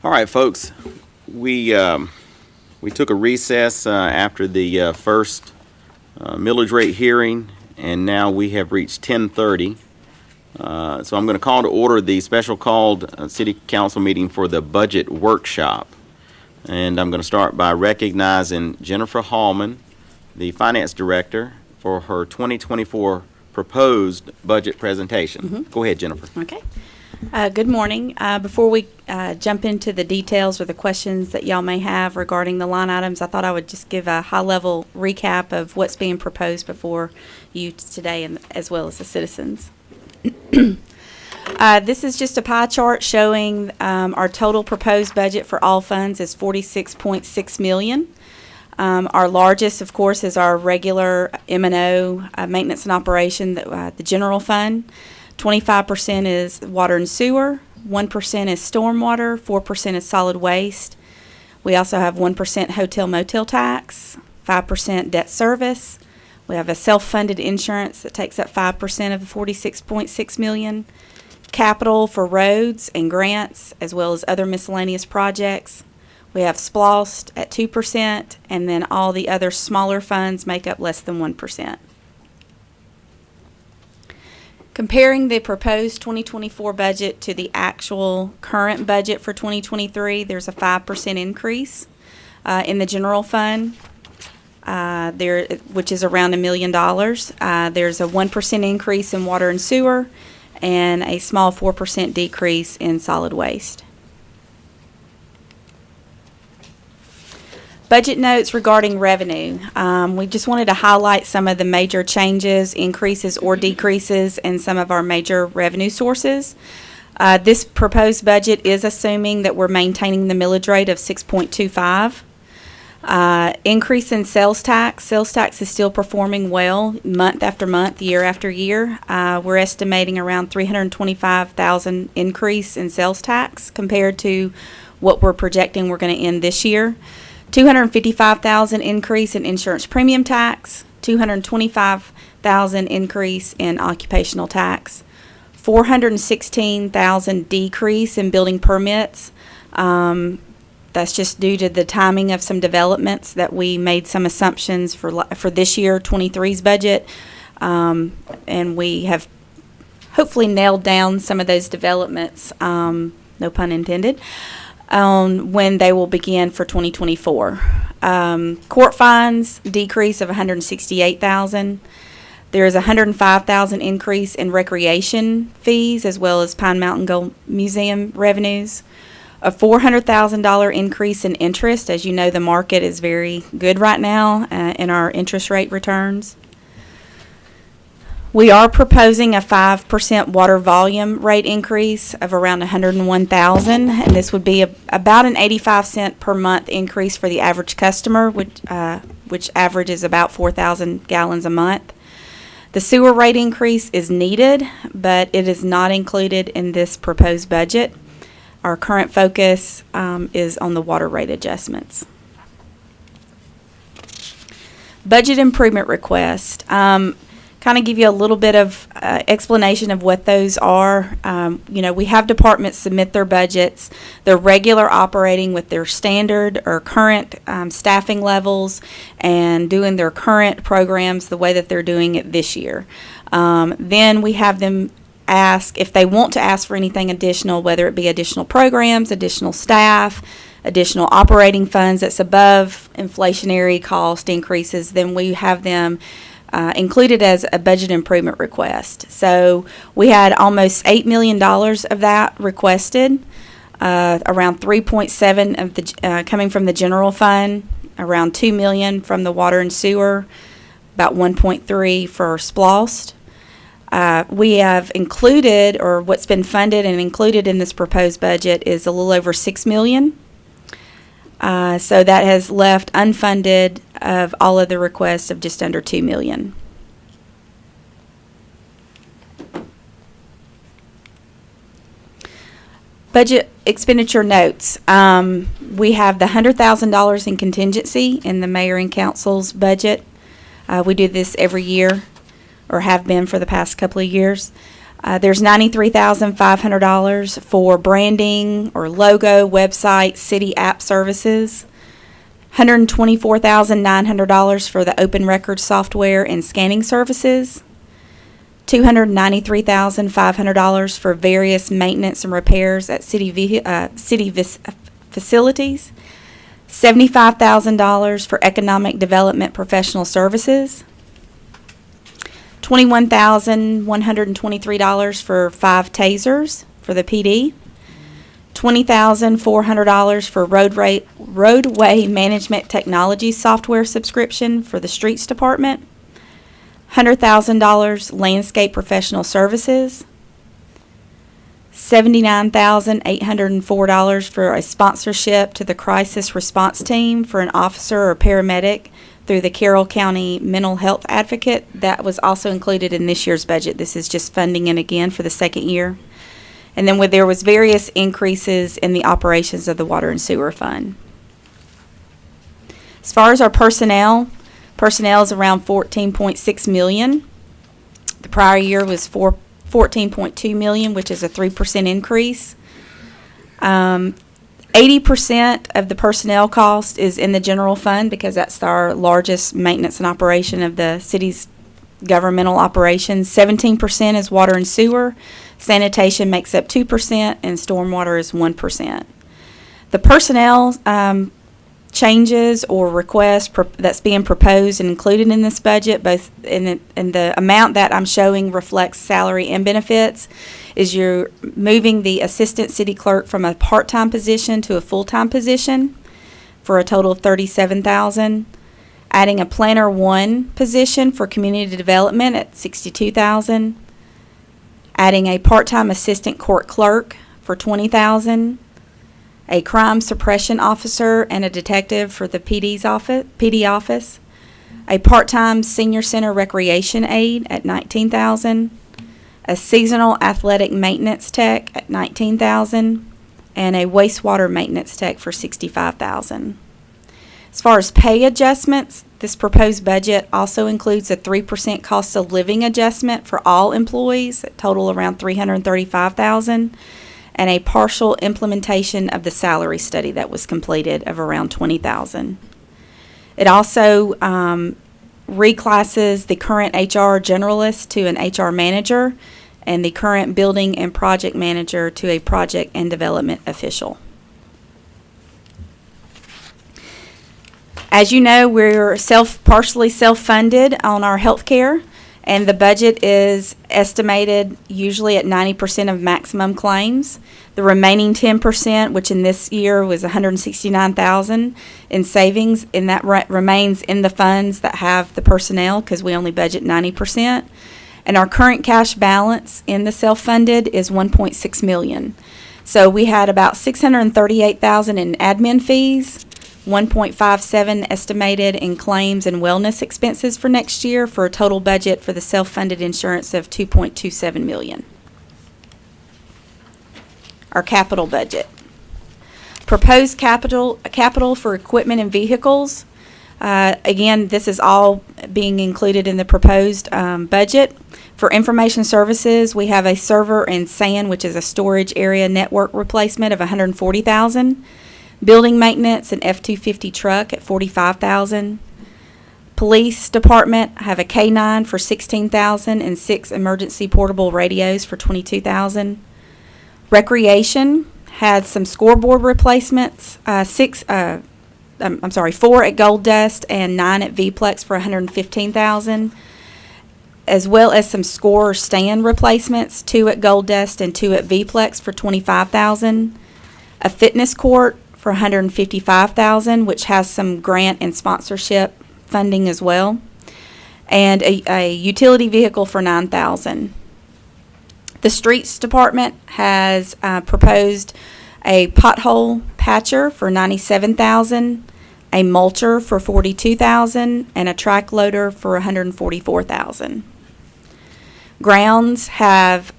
All right, folks. We took a recess after the first millage rate hearing, and now we have reached 10:30. So I'm going to call to order the special called City Council meeting for the budget workshop. And I'm going to start by recognizing Jennifer Hallman, the Finance Director, for her 2024 proposed budget presentation. Go ahead, Jennifer. Okay. Good morning. Before we jump into the details or the questions that y'all may have regarding the line items, I thought I would just give a high-level recap of what's being proposed before you today, and as well as the citizens. This is just a pie chart showing our total proposed budget for all funds is $46.6 million. Our largest, of course, is our regular M&O maintenance and operation, the general fund. 25% is water and sewer, 1% is stormwater, 4% is solid waste. We also have 1% hotel motel tax, 5% debt service. We have a self-funded insurance that takes up 5% of the $46.6 million. Capital for roads and grants, as well as other miscellaneous projects. We have SPLOST at 2%, and then all the other smaller funds make up less than 1%. Comparing the proposed 2024 budget to the actual current budget for 2023, there's a 5% increase in the general fund, which is around $1 million. There's a 1% increase in water and sewer, and a small 4% decrease in solid waste. Budget notes regarding revenue. We just wanted to highlight some of the major changes, increases or decreases in some of our major revenue sources. This proposed budget is assuming that we're maintaining the millage rate of 6.25. Increase in sales tax. Sales tax is still performing well month after month, year after year. We're estimating around $325,000 increase in sales tax compared to what we're projecting we're going to end this year. $255,000 increase in insurance premium tax, $225,000 increase in occupational tax, $416,000 decrease in building permits. That's just due to the timing of some developments that we made some assumptions for this year, 23's budget, and we have hopefully nailed down some of those developments, no pun intended, on when they will begin for 2024. Court fines decrease of $168,000. There is a $105,000 increase in recreation fees, as well as Pine Mountain Gold Museum revenues. A $400,000 increase in interest. As you know, the market is very good right now in our interest rate returns. We are proposing a 5% water volume rate increase of around $101,000, and this would be about an 85-cent per month increase for the average customer, which averages about 4,000 gallons a month. The sewer rate increase is needed, but it is not included in this proposed budget. Our current focus is on the water rate adjustments. Budget improvement request. Kind of give you a little bit of explanation of what those are. We have departments submit their budgets. They're regular operating with their standard or current staffing levels and doing their current programs the way that they're doing it this year. Then we have them ask if they want to ask for anything additional, whether it be additional programs, additional staff, additional operating funds that's above inflationary cost increases, then we have them included as a budget improvement request. So we had almost $8 million of that requested, around 3.7 of the coming from the general fund, around $2 million from the water and sewer, about 1.3 for SPLOST. We have included, or what's been funded and included in this proposed budget is a little over $6 million. So that has left unfunded of all of the requests of just under $2 million. Budget expenditure notes. We have the $100,000 in contingency in the mayor and council's budget. We do this every year, or have been for the past couple of years. There's $93,500 for branding or logo, website, city app services. $124,900 for the open record software and scanning services. $293,500 for various maintenance and repairs at city facilities. $75,000 for economic development professional services. $21,123 for 5 tasers for the PD. $20,400 for roadway management technology software subscription for the streets department. $100,000 landscape professional services. $79,804 for a sponsorship to the crisis response team for an officer or paramedic through the Carroll County Mental Health Advocate. That was also included in this year's budget. This is just funding it again for the second year. And then there was various increases in the operations of the water and sewer fund. As far as our personnel is around $14.6 million. The prior year was $14.2 million, which is a 3% increase. 80% of the personnel cost is in the general fund because that's our largest maintenance and operation of the city's governmental operations. 17% is water and sewer. Sanitation makes up 2%, and stormwater is 1%. The personnel changes or requests that's being proposed and included in this budget, both in the amount that I'm showing reflects salary and benefits, is you're moving the assistant city clerk from a part-time position to a full-time position for a total of $37,000. Adding a planner 1 position for community development at $62,000. Adding a part-time assistant court clerk for $20,000. A crime suppression officer and a detective for the PD office. A part-time senior center recreation aide at $19,000. A seasonal athletic maintenance tech at $19,000. And a wastewater maintenance tech for $65,000. As far as pay adjustments, this proposed budget also includes a 3% cost of living adjustment for all employees, that total around $335,000, and a partial implementation of the salary study that was completed of around $20,000. It also reclasses the current HR generalist to an HR manager and the current building and project manager to a project and development official. As you know, we're partially self-funded on our health care, and the budget is estimated usually at 90% of maximum claims. The remaining 10%, which in this year was $169,000 in savings, and that remains in the funds that have the personnel because we only budget 90%. And our current cash balance in the self-funded is $1.6 million. So we had about $638,000 in admin fees, $1.57 estimated in claims and wellness expenses for next year, for a total budget for the self-funded insurance of $2.27 million. Our capital budget. Proposed capital for equipment and vehicles. Again, this is all being included in the proposed budget. For information services, we have a server and SAN, which is a storage area network replacement, of $140,000. Building maintenance, an F-250 truck at $45,000. Police department have a K9 for $16,000 and 6 emergency portable radios for $22,000. Recreation had some scoreboard replacements, 4 at Gold Dust and 9 at V-Plex for $115,000, as well as some score stand replacements, 2 at Gold Dust and 2 at V-Plex for $25,000. A fitness court for $155,000, which has some grant and sponsorship funding as well, and a utility vehicle for $9,000. The streets department has proposed a pothole patcher for $97,000, a mulcher for $42,000, and a track loader for $144,000. Grounds have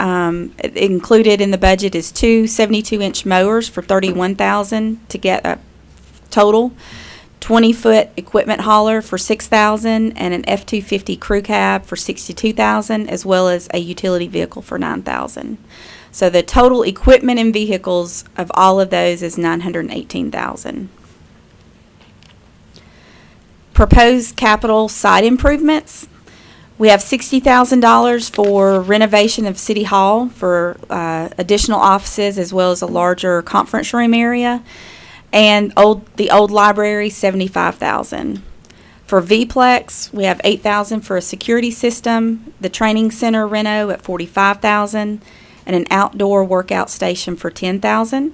included in the budget is 2 72-inch mowers for $31,000 to get a total, 20-foot equipment hauler for $6,000, and an F-250 crew cab for $62,000, as well as a utility vehicle for $9,000. So the total equipment and vehicles of all of those is $918,000. Proposed capital site improvements. We have $60,000 for renovation of City Hall for additional offices, as well as a larger conference room area. And the old library, $75,000. For VPlex, we have $8,000 for a security system, the training center reno at $45,000, and an outdoor workout station for $10,000.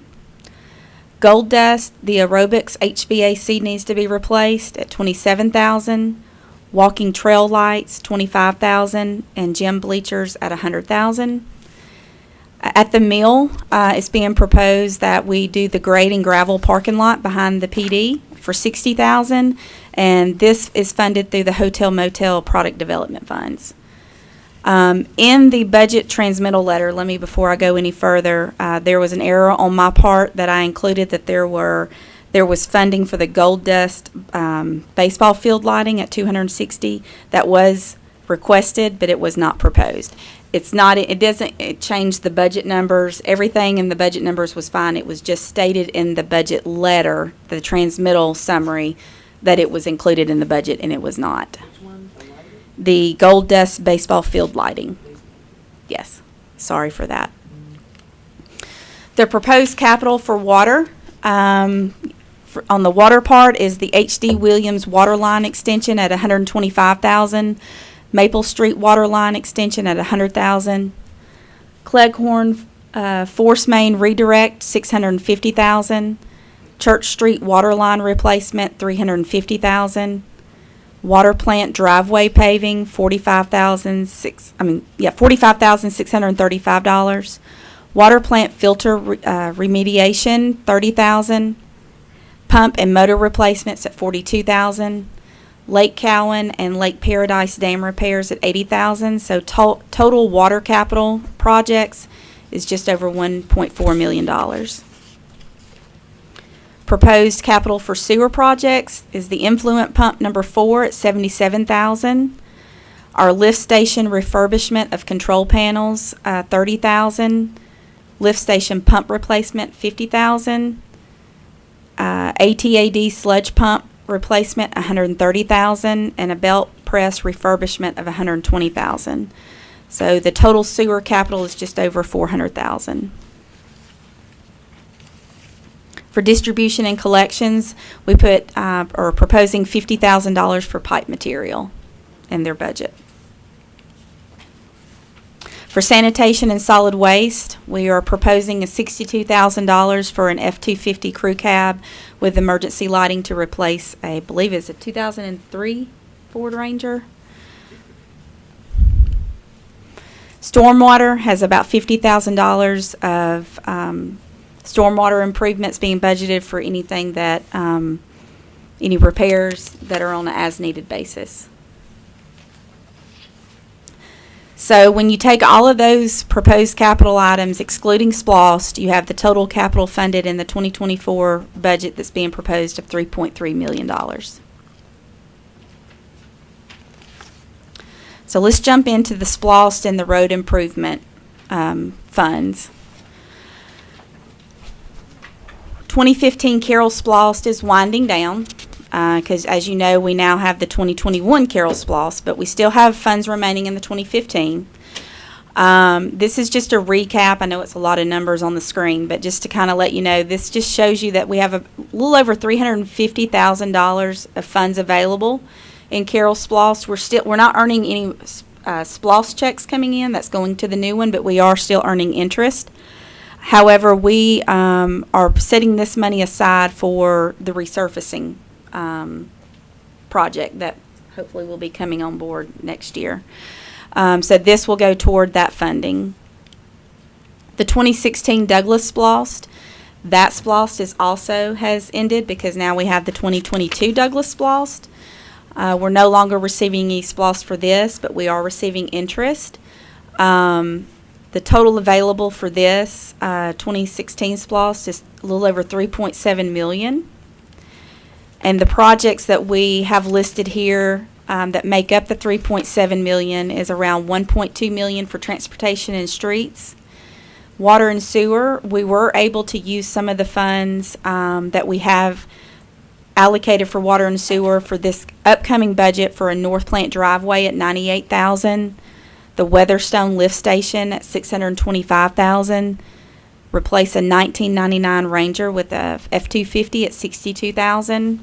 Gold Dust, the aerobics HVAC needs to be replaced at $27,000. Walking trail lights, $25,000, and gym bleachers at $100,000. At the mill, it's being proposed that we do the grade and gravel parking lot behind the PD for $60,000, and this is funded through the hotel motel product development funds. In the budget transmittal letter, before I go any further, there was an error on my part that I included that there was funding for the Gold Dust baseball field lighting at $260. That was requested, but it was not proposed. It changed the budget numbers. Everything in the budget numbers was fine. It was just stated in the budget letter, the transmittal summary, that it was included in the budget, and it was not. The Gold Dust baseball field lighting. Yes, sorry for that. The proposed capital for water, on the water part, is the H.D. Williams water line extension at $125,000, Maple Street water line extension at $100,000, Cleghorn force main redirect $650,000, Church Street water line replacement $350,000. Water plant driveway paving, $45,635. Water plant filter remediation, $30,000. Pump and motor replacements at $42,000. Lake Cowan and Lake Paradise dam repairs at $80,000. So total water capital projects is just over $1.4 million. Proposed capital for sewer projects is the influent pump number 4 at $77,000. Our lift station refurbishment of control panels, $30,000. Lift station pump replacement, $50,000. ATAD sludge pump replacement, $130,000, and a belt press refurbishment of $120,000. So the total sewer capital is just over $400,000. For distribution and collections, we are proposing $50,000 for pipe material in their budget. For sanitation and solid waste, we are proposing a $62,000 for an F-250 crew cab with emergency lighting to replace, I believe it's a 2003 Ford Ranger. Stormwater has about $50,000 of stormwater improvements being budgeted for anything that, any repairs that are on an as-needed basis. So when you take all of those proposed capital items, excluding SPLOST, you have the total capital funded in the 2024 budget that's being proposed of $3.3 million. So let's jump into the SPLOST and the road improvement funds. 2015 Carroll SPLOST is winding down because, as you know, we now have the 2021 Carroll SPLOST, but we still have funds remaining in the 2015. This is just a recap. I know it's a lot of numbers on the screen, but just to kind of let you know, this just shows you that we have a little over $350,000 of funds available in Carroll SPLOST. We're not earning any SPLOST checks coming in. That's going to the new one, but we are still earning interest. However, we are setting this money aside for the resurfacing project that hopefully will be coming on board next year. So this will go toward that funding. The 2016 Douglas SPLOST, that SPLOST has ended because now we have the 2022 Douglas SPLOST. We're no longer receiving any SPLOST for this, but we are receiving interest. The total available for this 2016 SPLOST is a little over $3.7 million. And the projects that we have listed here that make up the 3.7 million is around 1.2 million for transportation and streets. Water and sewer, we were able to use some of the funds that we have allocated for water and sewer for this upcoming budget for a North Plant driveway at $98,000, the Weatherstone lift station at $625,000, replace a 1999 Ranger with a F-250 at $62,000,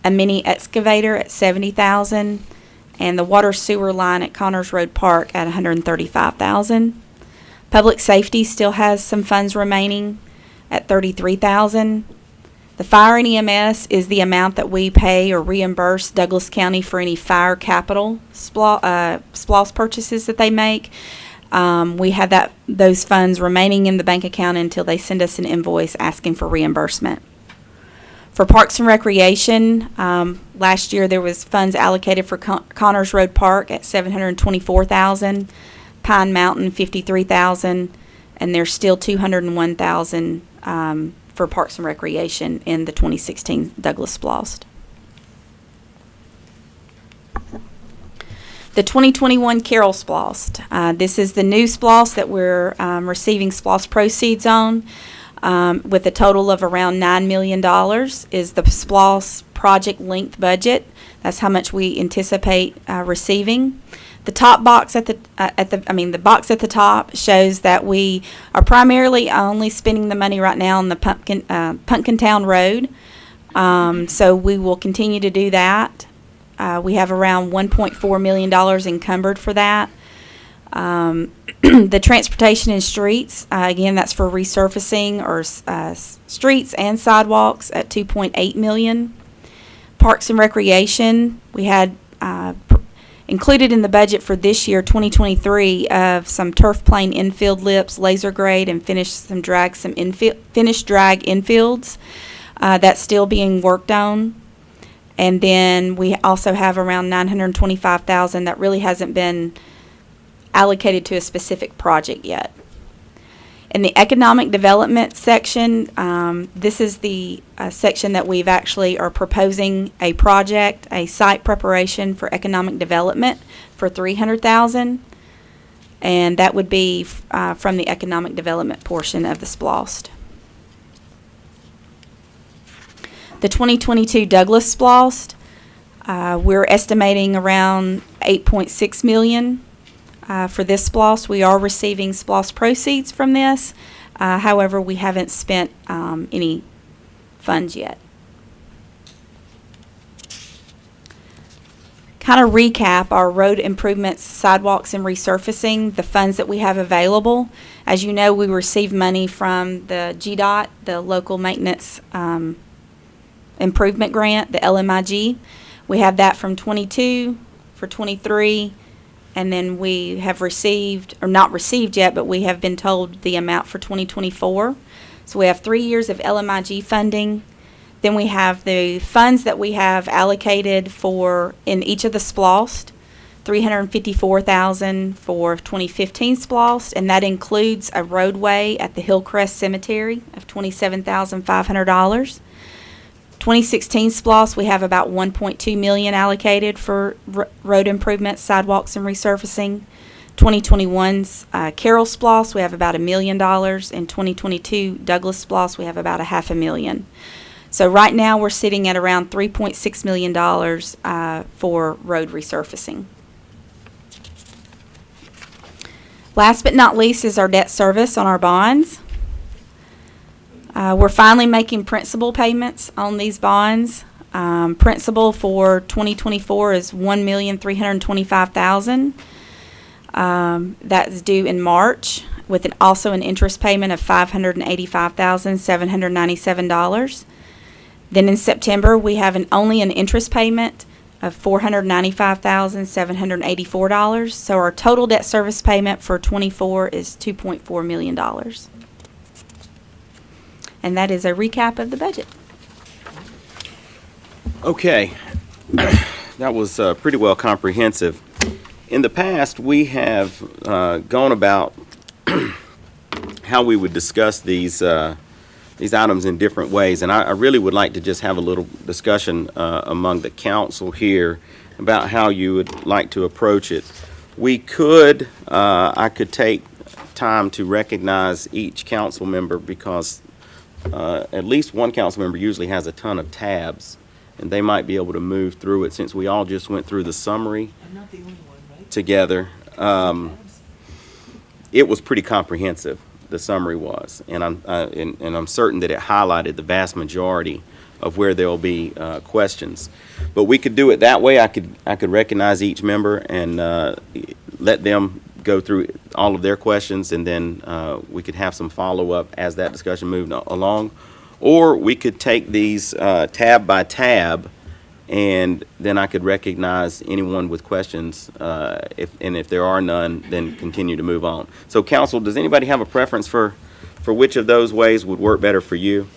a mini excavator at $70,000, and the water sewer line at Connors Road Park at $135,000. Public safety still has some funds remaining at $33,000. The fire and EMS is the amount that we pay or reimburse Douglas County for any fire capital SPLOST purchases that they make. We have those funds remaining in the bank account until they send us an invoice asking for reimbursement. For Parks and Recreation, last year there was funds allocated for Connors Road Park at $724,000, Pine Mountain $53,000, and there's still $201,000 for Parks and Recreation in the 2016 Douglas SPLOST. The 2021 Carroll SPLOST. This is the new SPLOST that we're receiving SPLOST proceeds on, with a total of around $9 million is the SPLOST project length budget. That's how much we anticipate receiving. The top box the box at the top shows that we are primarily only spending the money right now on the Pumpkin Town Road. So we will continue to do that. We have around $1.4 million encumbered for that. The transportation and streets, again, that's for resurfacing or streets and sidewalks at $2.8 million. Parks and Recreation, we had included in the budget for this year, 2023, of some turf plane infield lips, laser grade, and finished drag infields. That's still being worked on. And then we also have around $925,000 that really hasn't been allocated to a specific project yet. In the economic development section, this is the section that we've actually are proposing a project, a site preparation for economic development for $300,000, and that would be from the economic development portion of the SPLOST. The 2022 Douglas SPLOST, we're estimating around $8.6 million. For this SPLOST, we are receiving SPLOST proceeds from this. However, we haven't spent any funds yet. Kind of recap our road improvements, sidewalks, and resurfacing, the funds that we have available. As you know, we receive money from the GDOT, the Local Maintenance Improvement Grant, the LMIG. We have that from 22 for 23. And then we have received, or not received yet, but we have been told the amount for 2024. So we have 3 years of LMIG funding. Then we have the funds that we have allocated for in each of the SPLOST, $354,000 for 2015 SPLOST, and that includes a roadway at the Hillcrest Cemetery of $27,500. 2016 SPLOST, we have about $1.2 million allocated for road improvements, sidewalks, and resurfacing. 2021's Carroll SPLOST, we have about $1 million. In 2022 Douglas SPLOST, we have about $500,000. So right now we're sitting at around $3.6 million for road resurfacing. Last but not least is our debt service on our bonds. We're finally making principal payments on these bonds. Principal for 2024 is $1,325,000. That's due in March, with also an interest payment of $585,797. Then in September, we have only an interest payment of $495,784. So our total debt service payment for 24 is $2.4 million. And that is a recap of the budget. Okay, that was pretty well comprehensive. In the past, we have gone about how we would discuss these these items in different ways, and I really would like to just have a little discussion among the council here about how you would like to approach it. We could, I could take time to recognize each council member because at least one council member usually has a ton of tabs, and they might be able to move through it since we all just went through the summary together. It was pretty comprehensive, the summary was, and I'm certain that it highlighted the vast majority of where there'll be questions. But we could do it that way. I could recognize each member and let them go through all of their questions, and then we could have some follow-up as that discussion moved along. Or we could take these tab by tab, and then I could recognize anyone with questions, if there are none, then continue to move on. So council, does anybody have a preference for which of those ways would work better for you?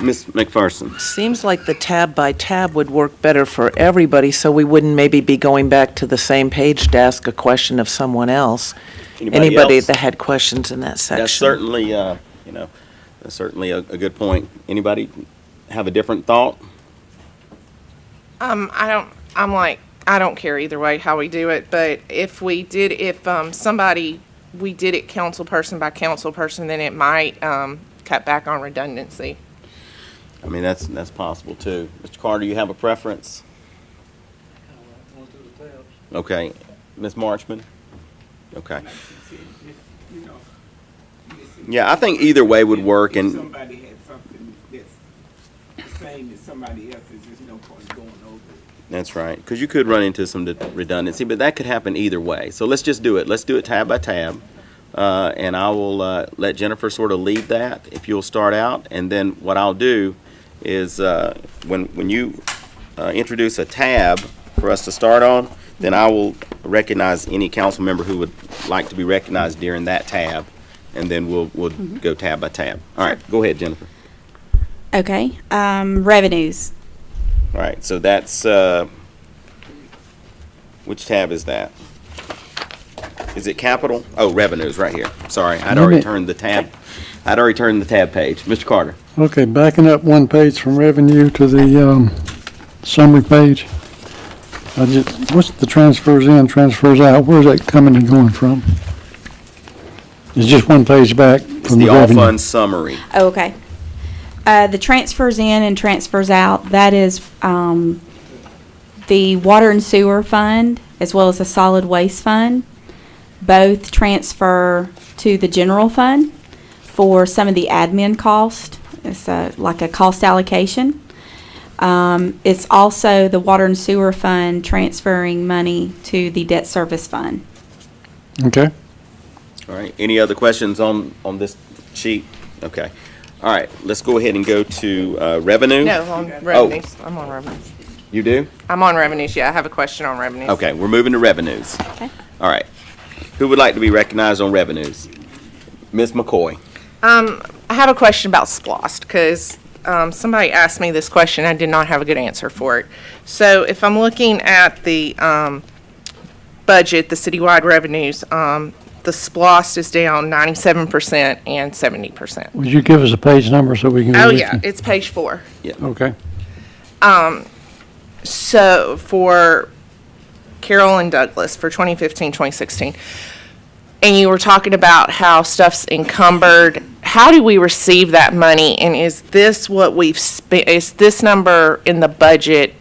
Ms. McPherson? Seems like the tab by tab would work better for everybody, so we wouldn't maybe be going back to the same page to ask a question of someone else. Anybody else? that had questions in that section. That's certainly, that's certainly a good point. Anybody have a different thought? I don't care either way how we do it, but if we did it council person by council person, then it might, cut back on redundancy. I mean, that's possible too. Mr. Carter, you have a preference? Okay. Ms. Marchman? Okay. Yeah, I think either way would work, and Somebody had something that's the same as somebody else's, there's no point going over it. that's right, because you could run into some redundancy, but that could happen either way. So let's just do it. Let's do it tab by tab, and I will let Jennifer sort of lead that, if you'll start out, and then what I'll do is when you introduce a tab for us to start on, then I will recognize any council member who would like to be recognized during that tab, and then we'll go tab by tab. All right, go ahead, Jennifer. Okay, revenues. All right, so that's, which tab is that? Is it capital? Oh, revenues, right here. Sorry, I'd already turned the tab. I'd already turned the tab page. Mr. Carter. Okay, backing up one page from revenue to the summary page. What's the transfers in, transfers out? Where's that coming and going from? It's just one page back It's from the the all revenue. funds summary. Oh, okay. The transfers in and transfers out, that is the water and sewer fund as well as the solid waste fund. Both transfer to the general fund for some of the admin cost. It's like a cost allocation. It's also the water and sewer fund transferring money to the debt service fund. Okay. All right, any other questions on this sheet? Okay. All right, let's go ahead and go to revenue. No, on revenues. I'm on revenues. You do? I'm on revenues, yeah, I have a question on revenues. Okay, we're moving to revenues. Okay. All right. Who would like to be recognized on revenues? Ms. McCoy. I have a question about SPLOST, because somebody asked me this question, I did not have a good answer for it. So if I'm looking at the budget, the citywide revenues, the SPLOST is down 97% and 70%. Would you give us a page number so we can? Oh, read yeah, it? it's page 4. Okay. So for Carroll and Douglas for 2015, 2016, and you were talking about how stuff's encumbered, how do we receive that money? And is this what we've spent, is this number in the budget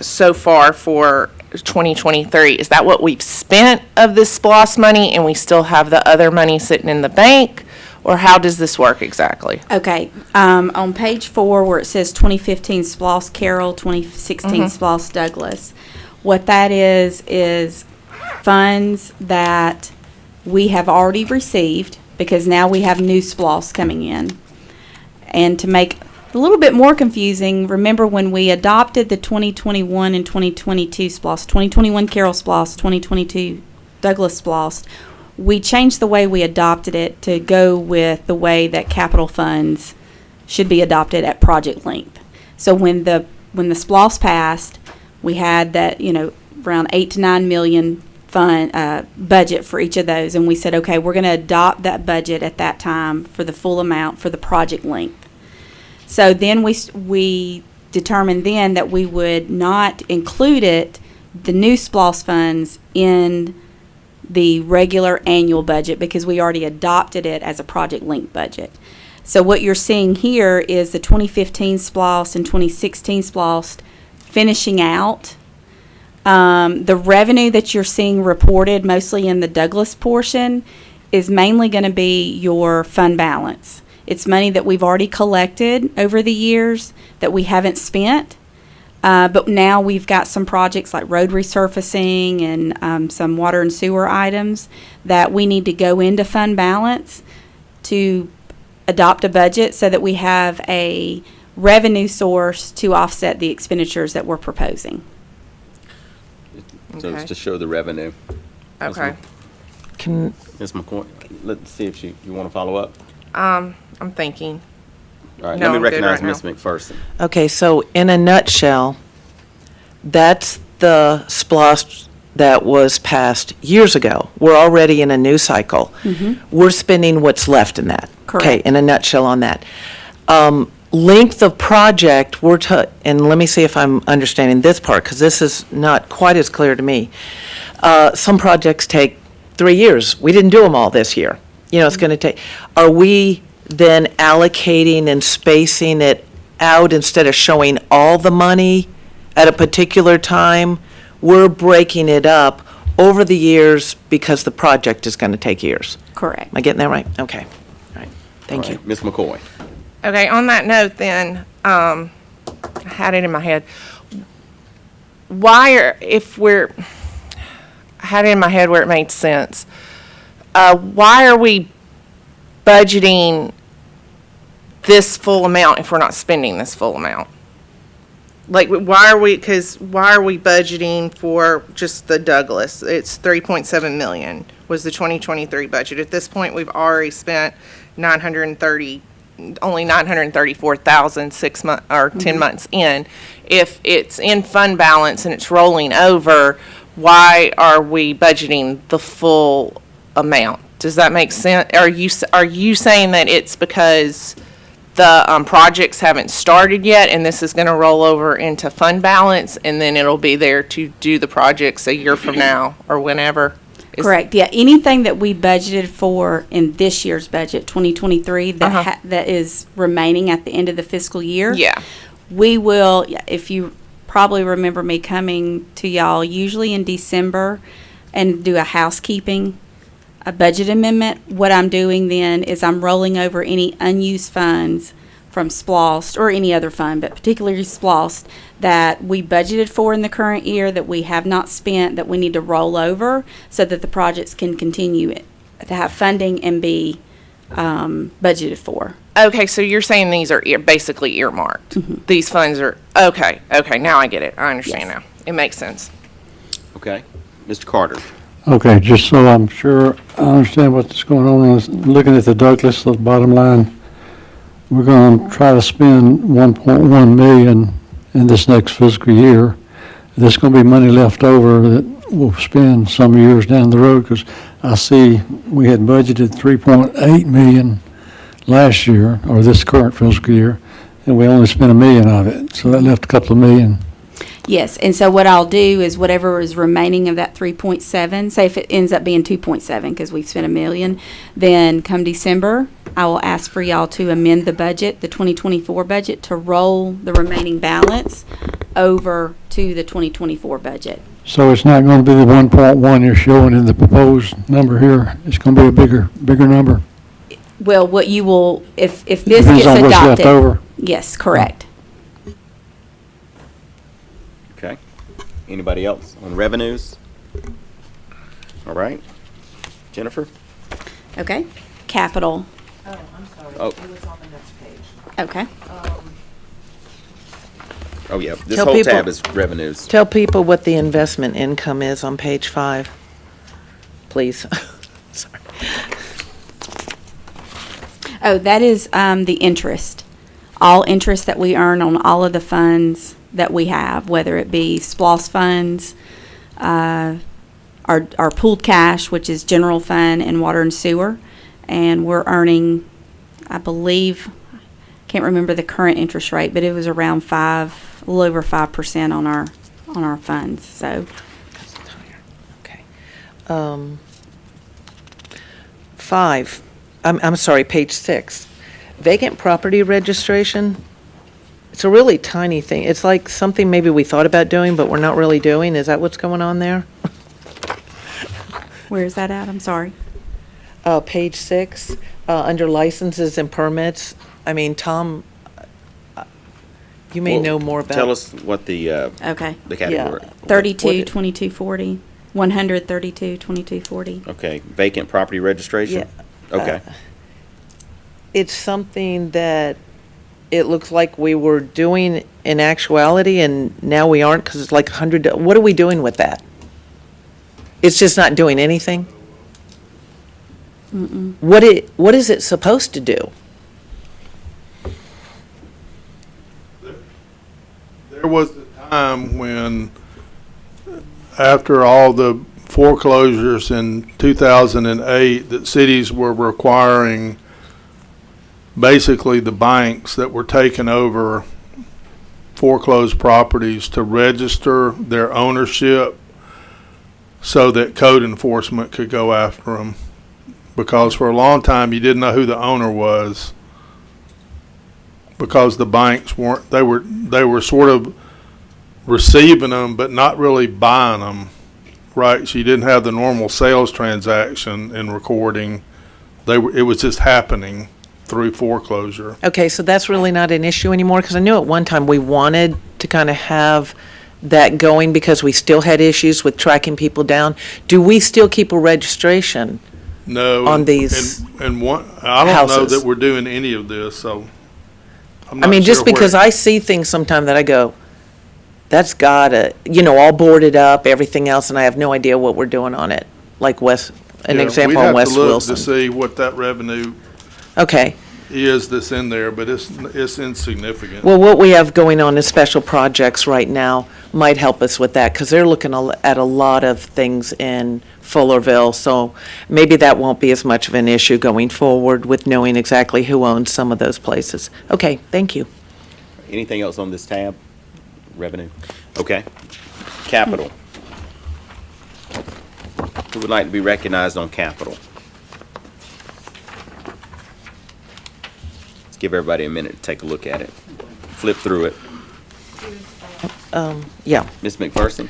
so far for 2023? Is that what we've spent of this SPLOST money and we still have the other money sitting in the bank? Or how does this work exactly? Okay, on page 4 where it says 2015 SPLOST Carroll, 2016 SPLOST Douglas, what that is funds that we have already received because now we have new SPLOST coming in. And to make a little bit more confusing, remember when we adopted the 2021 and 2022 SPLOST, 2021 Carroll SPLOST, 2022 Douglas SPLOST, we changed the way we adopted it to go with the way that capital funds should be adopted at project length. So when the SPLOST passed, we had that, around 8 to 9 million fund budget for each of those, and we said, okay, we're going to adopt that budget at that time for the full amount for the project length. So then we determined then that we would not include the new SPLOST funds in the regular annual budget because we already adopted it as a project linked budget. So what you're seeing here is the 2015 SPLOST and 2016 SPLOST finishing out. The revenue that you're seeing reported mostly in the Douglas portion is mainly going to be your fund balance. It's money that we've already collected over the years that we haven't spent. But now we've got some projects like road resurfacing and some water and sewer items that we need to go into fund balance to adopt a budget so that we have a revenue source to offset the expenditures that we're proposing. So Okay. it's to show the revenue. Okay. Can, Ms. McCoy, let's see if you want to follow up. I'm thinking. All right, No, let me I'm good recognize right Ms. now. McPherson. okay, so in a nutshell, that's the SPLOST that was passed years ago. We're already in a new cycle. We're spending what's left in that. Okay, Correct. in a nutshell on that. Length of project, and let me see if I'm understanding this part, because this is not quite as clear to me. Some projects take 3 years. We didn't do them all this year. You know, it's going to take, are we then allocating and spacing it out instead of showing all the money at a particular time? We're breaking it up over the years because the project is going to take years. Correct. Am I getting that right? Okay. All right. Thank All you. right, Ms. McCoy. Okay, on that note then, I had it in my head. I had it in my head where it made sense. Why are we budgeting this full amount if we're not spending this full amount? Like, why are we budgeting for just the Douglas? It's 3.7 million was the 2023 budget. At this point, we've already spent only 934,000 6 months or 10 months in. If it's in fund balance and it's rolling over, why are we budgeting the full amount? Does that make sense? Are you saying that it's because the projects haven't started yet and this is going to roll over into fund balance and then it'll be there to do the projects a year from now or whenever? Correct, yeah. Anything that we budgeted for in this year's budget, 2023, that is remaining at the end of the fiscal year. Yeah. We will, if you probably remember me coming to y'all usually in December and do a budget amendment. What I'm doing then is I'm rolling over any unused funds from SPLOST or any other fund, but particularly SPLOST, that we budgeted for in the current year that we have not spent, that we need to roll over so that the projects can continue to have funding and be budgeted for. Okay, so you're saying these are basically earmarked? These funds are, okay, now I get it. I understand Yes. now. It makes sense. Okay. Mr. Carter. Okay, just so I'm sure I understand what's going on, looking at the Douglas, the bottom line, we're going to try to spend 1.1 million in this next fiscal year. There's going to be money left over that we'll spend some years down the road, because I see we had budgeted 3.8 million last year, or this current fiscal year, and we only spent $1 million of it, so that left a couple of million. Yes, and so what I'll do is whatever is remaining of that 3.7, say if it ends up being 2.7 because we've spent $1 million, then come December, I will ask for y'all to amend the budget, the 2024 budget, to roll the remaining balance over to the 2024 budget. So it's not going to be the 1.1 you're showing in the proposed number here. It's going to be a bigger number. Well, what you will, if this Depends gets on what's left adopted. over. Yes, correct. Okay. Anybody else on revenues? All right. Jennifer? Okay. Capital. Oh, I'm sorry. Oh. It was on the next page. Okay. Oh, yeah. This Tell whole people- tab is revenues. Tell people what the investment income is on page 5, please. Sorry. Oh, that is the interest. All interest that we earn on all of the funds that we have, whether it be SPLOST funds, our pooled cash, which is general fund and water and sewer. And we're earning, I believe, can't remember the current interest rate, but it was around a little over 5% on our funds, so. Okay. 5, I'm sorry, page 6. Vacant property registration. It's a really tiny thing. It's like something maybe we thought about doing, but we're not really doing. Is that what's going on there? Where is that at? I'm sorry. Page 6, under licenses and permits. I mean, Tom, you may Well, know more about. Tell us what the Okay. category. 32, 2240, 132, 2240. Okay, vacant property registration? Yeah. Okay. It's something that it looks like we were doing in actuality, and now we aren't, because it's like 100, what are we doing with that? It's just not doing anything? What is it supposed to do? There was a time when, after all the foreclosures in 2008, that cities were requiring basically the banks that were taking over foreclosed properties to register their ownership so that code enforcement could go after them. Because for a long time, you didn't know who the owner was, because the banks weren't, they were sort of receiving them, but not really buying them, right? So you didn't have the normal sales transaction and recording. It was just happening through foreclosure. Okay, so that's really not an issue anymore, because I knew at one time we wanted to kind of have that going because we still had issues with tracking people down. Do we still keep a registration? No. On these and one, I don't know houses. that we're doing any of this, so I'm I mean, not just sure where- because I see things sometime that I go, that's gotta, all boarded up, everything else, and I have no idea what we're doing on it. Like an Yeah, example on West We'd have to Wilson. look to see what that revenue Okay. is that's in there, but it's insignificant. Well, what we have going on is special projects right now might help us with that, because they're looking at a lot of things in Fullerville, so maybe that won't be as much of an issue going forward with knowing exactly who owns some of those places. Okay, thank you. Anything else on this tab? Revenue? Okay. Capital. Who would like to be recognized on capital? Let's give everybody a minute to take a look at it. Flip through it. Yeah. Ms. McPherson?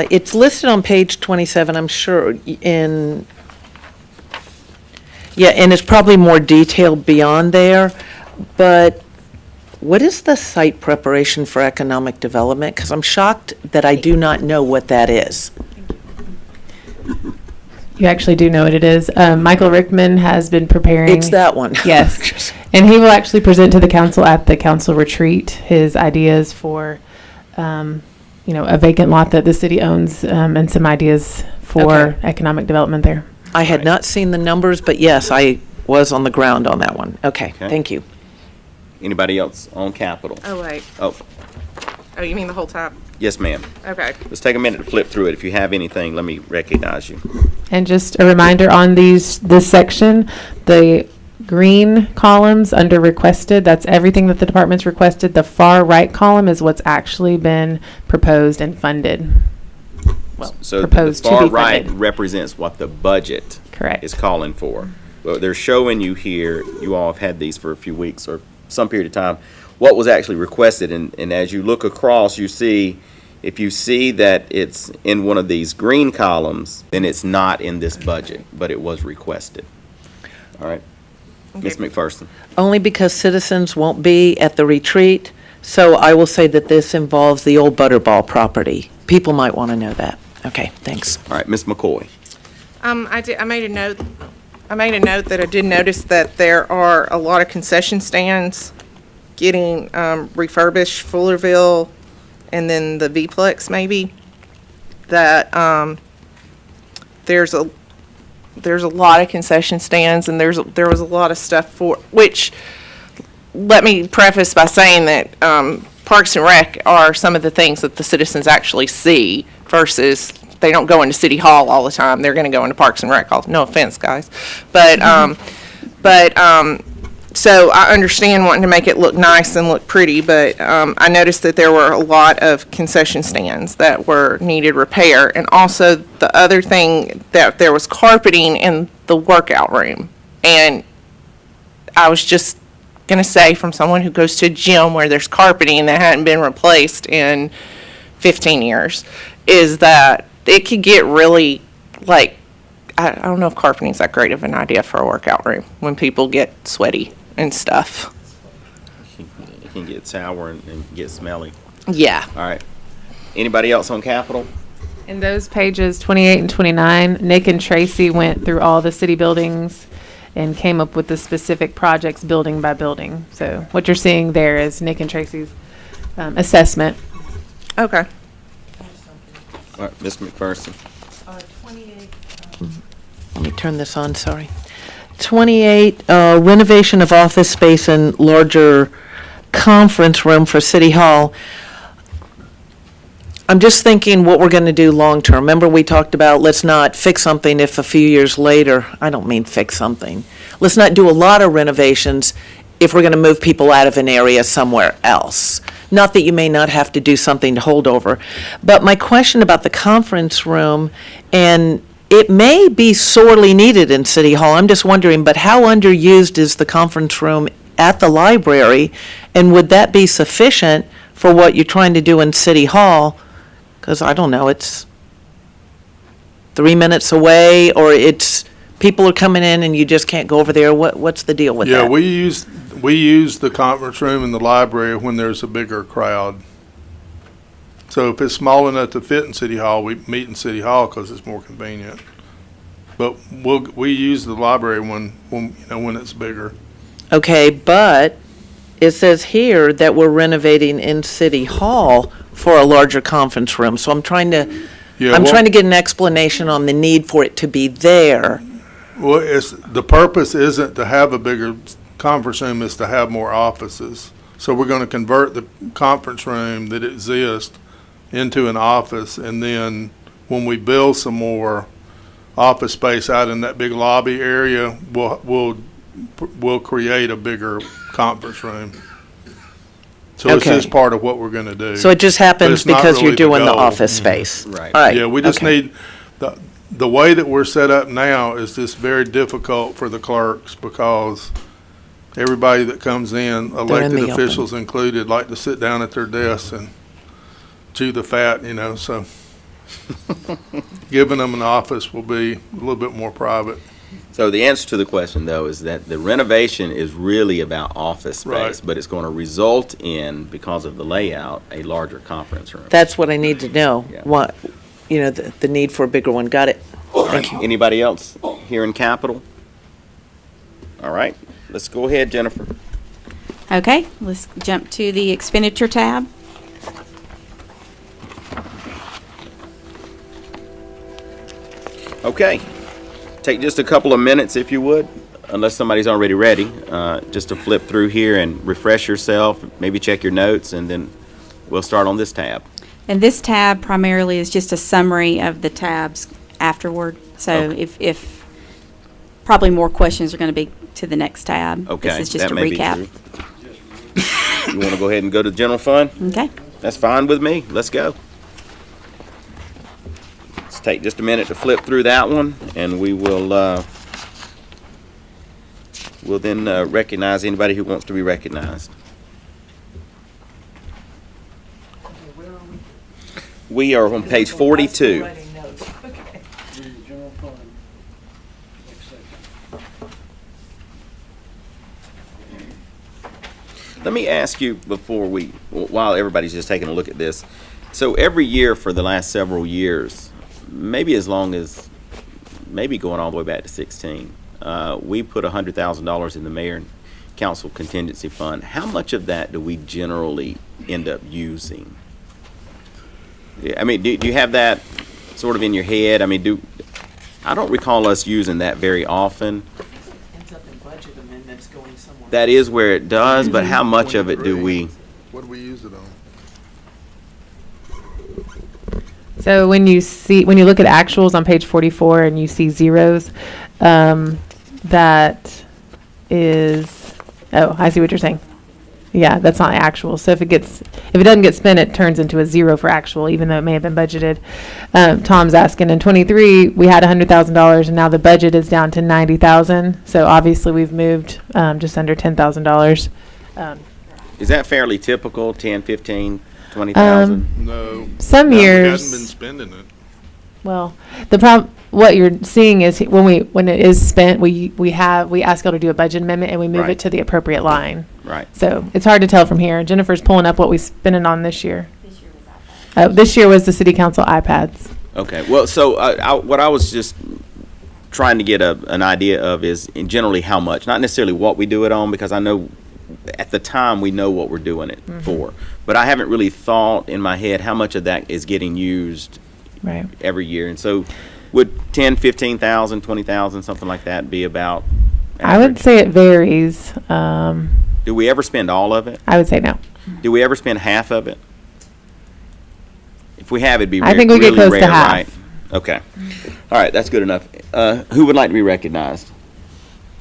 It's listed on page 27, I'm sure, and it's probably more detailed beyond there, but what is the site preparation for economic development? Because I'm shocked that I do not know what that is. You actually do know what it is. Michael Rickman has been preparing. It's that one. Yes. And he will actually present to the council at the council retreat his ideas for, a vacant lot that the city owns, and some ideas for Okay. economic development there. I had not seen the numbers, but yes, I was on the ground on that one. Okay, Okay. thank you. Anybody else on capital? Oh, wait. Oh, Oh, you mean the whole tab? yes, ma'am. Okay. Let's take a minute to flip through it. If you have anything, let me recognize you. And just a reminder on this section, the green columns under requested, that's everything that the department's requested. The far right column is what's actually been proposed and funded. Well, So the proposed to far be right funded. represents what the budget Correct. is calling for. But they're showing you here, you all have had these for a few weeks or some period of time, what was actually requested. And as you look across, you see, if you see that it's in one of these green columns, then it's not in this budget, but it was requested. All right? Ms. Okay. McPherson? Only because citizens won't be at the retreat, so I will say that this involves the old Butterball property. People might want to know that. Okay, thanks. All right, Ms. McCoy? I made a note that I did notice that there are a lot of concession stands getting refurbished, Fullerville, and then the V-Plex maybe, that there's a lot of concession stands, and there was a lot of stuff for, which, let me preface by saying that Parks and Rec are some of the things that the citizens actually see versus they don't go into City Hall all the time. They're going to go into Parks and Rec. No offense, guys. But So I understand wanting to make it look nice and look pretty, but I noticed that there were a lot of concession stands that were needed repair. And also the other thing, that there was carpeting in the workout room. And I was just going to say, from someone who goes to a gym where there's carpeting that hadn't been replaced in 15 years, is that it could get really, like, I don't know if carpeting's that great of an idea for a workout room when people get sweaty and stuff. It can get sour and get smelly. Yeah. All right. Anybody else on capital? In those pages 28 and 29, Nick and Tracy went through all the city buildings and came up with the specific projects building by building. So what you're seeing there is Nick and Tracy's assessment. Okay. All right, Ms. McPherson. Let me turn this on, sorry. 28, renovation of office space and larger conference room for City Hall. I'm just thinking what we're going to do long-term. Remember, we talked about, let's not fix something if a few years later, I don't mean fix something. Let's not do a lot of renovations if we're going to move people out of an area somewhere else. Not that you may not have to do something to hold over. But my question about the conference room, and it may be sorely needed in City Hall, I'm just wondering, but how underused is the conference room at the library? And would that be sufficient for what you're trying to do in City Hall? Because I don't know, it's 3 minutes away, or it's, people are coming in and you just can't go over there. What's the deal with Yeah, that? we use the conference room in the library when there's a bigger crowd. So if it's small enough to fit in City Hall, we meet in City Hall because it's more convenient. But we use the library when it's bigger. Okay, but it says here that we're renovating in City Hall for a larger conference room. So I'm trying to get an explanation on the need for it to be there. Well, the purpose isn't to have a bigger conference room, is to have more offices. So we're going to convert the conference room that exists into an office, and then when we build some more office space out in that big lobby area, we'll create a bigger conference room. So it's Okay. just part of what we're going to do. So it just But happens it's not because you're really the doing the goal. office space? Right. All right. Yeah, we just okay. need, the way that we're set up now is just very difficult for the clerks, because everybody that comes in, elected the open. officials included, like to sit down at their desks and chew the fat, so giving them an office will be a little bit more private. So the answer to the question, though, is that the renovation is really about office space, Right. but it's going to result in, because of the layout, a larger conference room. That's what I need to know. Yeah. What, the need for a bigger one. Got it. Thank you. Anybody else here in Capitol? All right, let's go ahead, Jennifer. Okay, let's jump to the expenditure tab. Okay, take just a couple of minutes if you would, unless somebody's already ready, just to flip through here and refresh yourself, maybe check your notes, and then we'll start on this tab. And this tab primarily is just a summary of the tabs afterward. So Okay. if probably more questions are going to be to the next tab. Okay, This is just that a may be recap. true. You want to go ahead and go to the general fund? Okay. That's fine with me. Let's go. Let's take just a minute to flip through that one, and we'll then recognize anybody who wants to be recognized. We are on page 42. Let me ask you while everybody's just taking a look at this. So every year for the last several years, maybe as long as, maybe going all the way back to 16, we put $100,000 in the mayor and council contingency fund. How much of that do we generally end up using? I mean, do you have that sort of in your head? I mean, I don't recall us using that very often. Ends up in budget amendments going somewhere. That is where it does, but how much of it do we? What do we use it on? So when you look at actuals on page 44 and you see zeros, that is Oh, I see what you're saying. Yeah, that's not actual. So if it doesn't get spent, it turns into a 0 for actual, even though it may have been budgeted. Tom's asking, in '23, we had $100,000 and now the budget is down to 90,000. So obviously we've moved, just under $10,000. Is that fairly typical, 10, 15, 20,000? No. Some No, we years. hasn't been spending it. Well, the problem, what you're seeing is when it is spent, we ask y'all to do a budget amendment and we move Right. it to the appropriate line. Right. So it's hard to tell from here. Jennifer's pulling up what we spent it on this year. This year was the city council iPads. Okay, well, so what I was just trying to get an idea of is generally how much, not necessarily what we do it on, because I know at the time we know what we're doing it for. But I haven't really thought in my head how much of that is getting used Right. every year. And so would 10, 15,000, 20,000, something like that be about I would average? say it varies. Do we ever spend all of it? I would say no. Do we ever spend half of it? If we have, it'd be I think we get really close to rare, half. right? Okay. All right, that's good enough. Who would like to be recognized?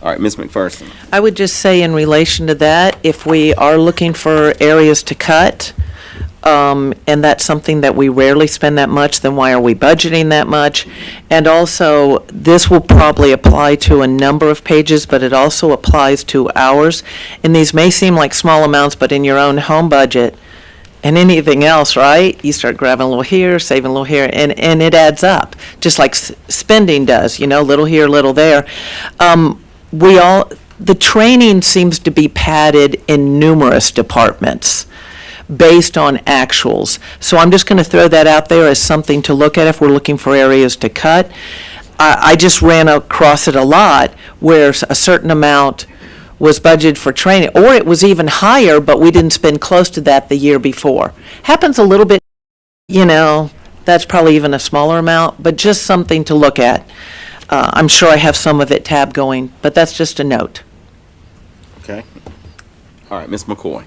All right, Ms. McPherson. I would just say in relation to that, if we are looking for areas to cut, and that's something that we rarely spend that much, then why are we budgeting that much? And also, this will probably apply to a number of pages, but it also applies to hours. And these may seem like small amounts, but in your own home budget and anything else, right? You start grabbing a little here, saving a little here, and it adds up, just like spending does, little here, little there. The training seems to be padded in numerous departments based on actuals. So I'm just going to throw that out there as something to look at if we're looking for areas to cut. I just ran across it a lot where a certain amount was budgeted for training, or it was even higher, but we didn't spend close to that the year before. Happens a little bit, that's probably even a smaller amount, but just something to look at. I'm sure I have some of it tab going, but that's just a note. Okay. All right, Ms. McCoy.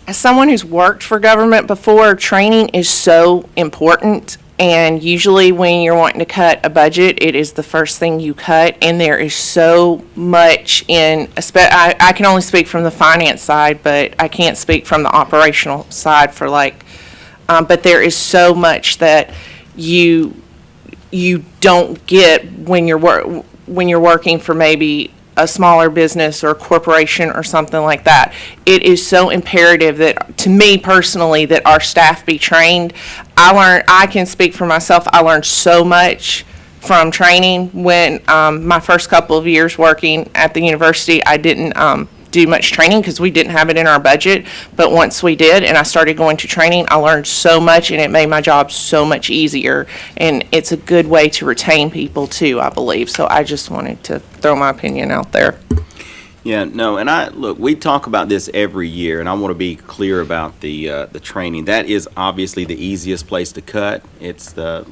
As someone who's worked for government before, training is so important. And usually when you're wanting to cut a budget, it is the first thing you cut. And there is so much I can only speak from the finance side, but I can't speak from the operational side but there is so much that you don't get when you're working for maybe a smaller business or a corporation or something like that. It is so imperative that, to me personally, that our staff be trained. I can speak for myself, I learned so much from training. When my first couple of years working at the university, I didn't do much training because we didn't have it in our budget. But once we did and I started going to training, I learned so much and it made my job so much easier. And it's a good way to retain people too, I believe. So I just wanted to throw my opinion out there. Yeah, no, and look, we talk about this every year, and I want to be clear about the training. That is obviously the easiest place to cut. It's the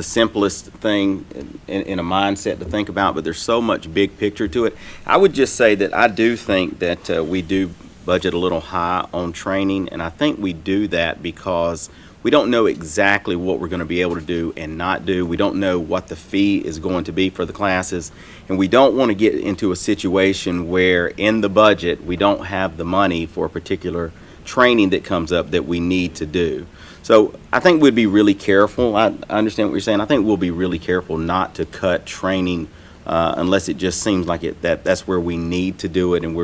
simplest thing in a mindset to think about, but there's so much big picture to it. I would just say that I do think that we do budget a little high on training, and I think we do that because we don't know exactly what we're going to be able to do and not do. We don't know what the fee is going to be for the classes, and we don't want to get into a situation where in the budget we don't have the money for a particular training that comes up that we need to do. So I think we'd be really careful. I understand what you're saying. I think we'll be really careful not to cut training unless it just seems like that's where we need to do it, and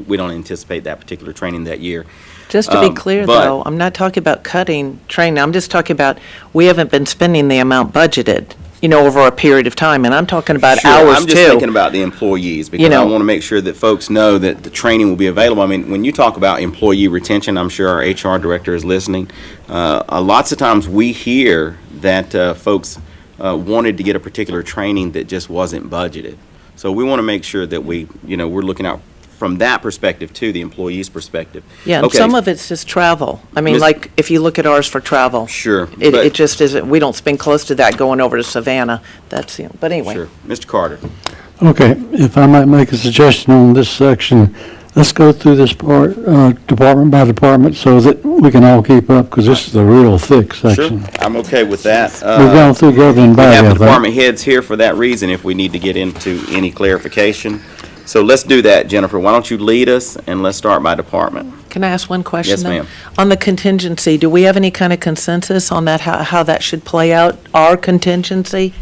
we don't anticipate that particular training that year. Just to be clear, but- though, I'm not talking about cutting training. I'm just talking about, we haven't been spending the amount budgeted, over a period of time, and I'm talking about Sure, hours, I'm just too. thinking about the employees because I want to make sure that folks know that the training will be available. I mean, when you talk about employee retention, I'm sure our HR director is listening. Lots of times we hear that folks wanted to get a particular training that just wasn't budgeted. So we want to make sure that we're looking out from that perspective too, the employee's perspective. Yeah, and Okay. some of it's just travel. I mean, Miss- like, if you look at ours for travel. Sure, It but- just isn't, we don't spend close to that going over to Savannah. That's, but anyway. Sure. Mr. Carter. Okay, if I might make a suggestion on this section, let's go through this part, department by department, so that we can all keep up, because this is a real thick Sure, section. I'm okay with that. We've gone through government We body, have I the think. department heads here for that reason, if we need to get into any clarification. So let's do that, Jennifer. Why don't you lead us, and let's start by department. Can I ask one question? Yes, though? ma'am. On the contingency, do we have any kind of consensus on that, how that should play out, our contingency?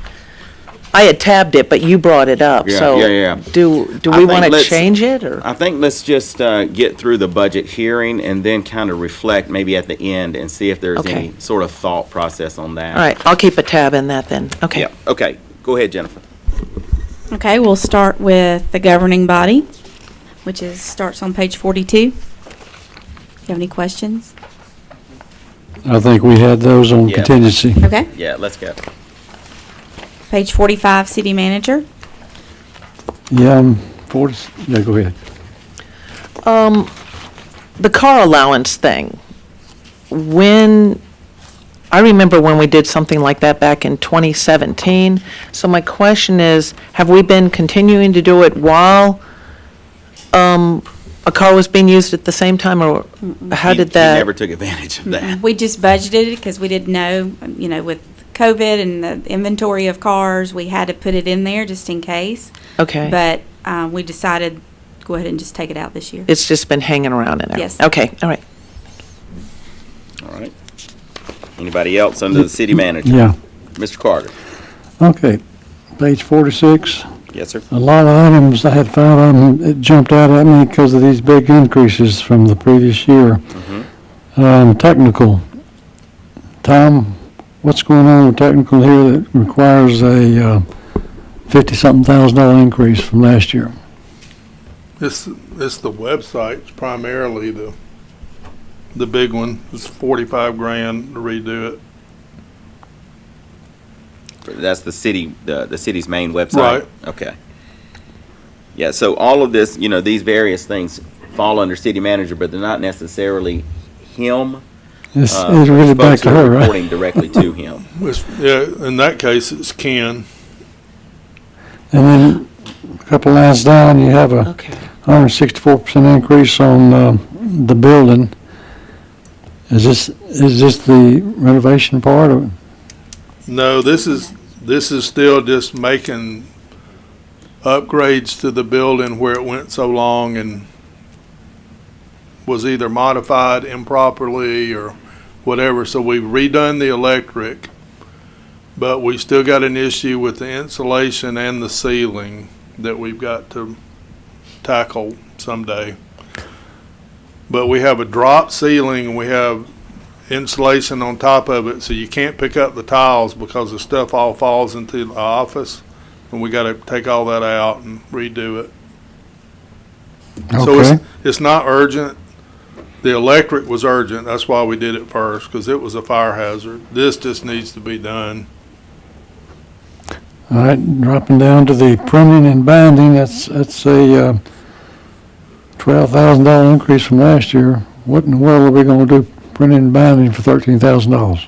I had tabbed it, but you brought it up, Yeah, so. yeah. Do I we think want to let's- change it, or? I think let's just get through the budget hearing and then kind of reflect maybe at the end and see if there's Okay. any sort of thought process on that. All right, I'll keep a tab in that then. Okay. Yeah, okay. Go ahead, Jennifer. Okay, we'll start with the governing body, which starts on page 42. You have any questions? I think we had those on Yeah. contingency. Okay. Yeah, let's go. Page 45, city manager. Yeah, 40, yeah, go ahead. The car allowance thing, I remember when we did something like that back in 2017. So my question is, have we been continuing to do it while a car was being used at the same time, or how did We that? never took advantage of that. We just budgeted it because we didn't know, with COVID and the inventory of cars, we had to put it in there just in case. Okay. But we decided to go ahead and just take it out this year. It's just been hanging around in there? Yes. Okay, all right. All right. Anybody else under the city manager? Yeah, Mr. Carter? okay. Page 46, Yes, sir. a lot of items, I had 5 of them, it jumped out at me because of these big increases from the previous year. Technical. Tom, what's going on with technical here that requires a 50-something thousand increase from last year? It's the website primarily the big one. It's 45 grand to redo it. That's the city, the city's main website? Right. Okay. Yeah, so all of this, these various things fall under city manager, but they're not necessarily him. It's Those really back folks to are her, right? reporting directly to him. Yeah, in that case, it's Ken. And then a couple lines down, you have a Okay. 164% increase on the building. Is this the renovation part of it? No, this is still just making upgrades to the building where it went so long and was either modified improperly or whatever. So we've redone the electric, but we still got an issue with the insulation and the ceiling that we've got to tackle someday. But we have a drop ceiling and we have insulation on top of it, so you can't pick up the tiles because the stuff all falls into the office, and we got to take all that out and redo it. So Okay, it's not urgent. The electric was urgent. That's why we did it first, because it was a fire hazard. This just needs to be done. all right, dropping down to the printing and binding, that's a $12,000 increase from last year. What in the world are we gonna do printing and binding for $13,000?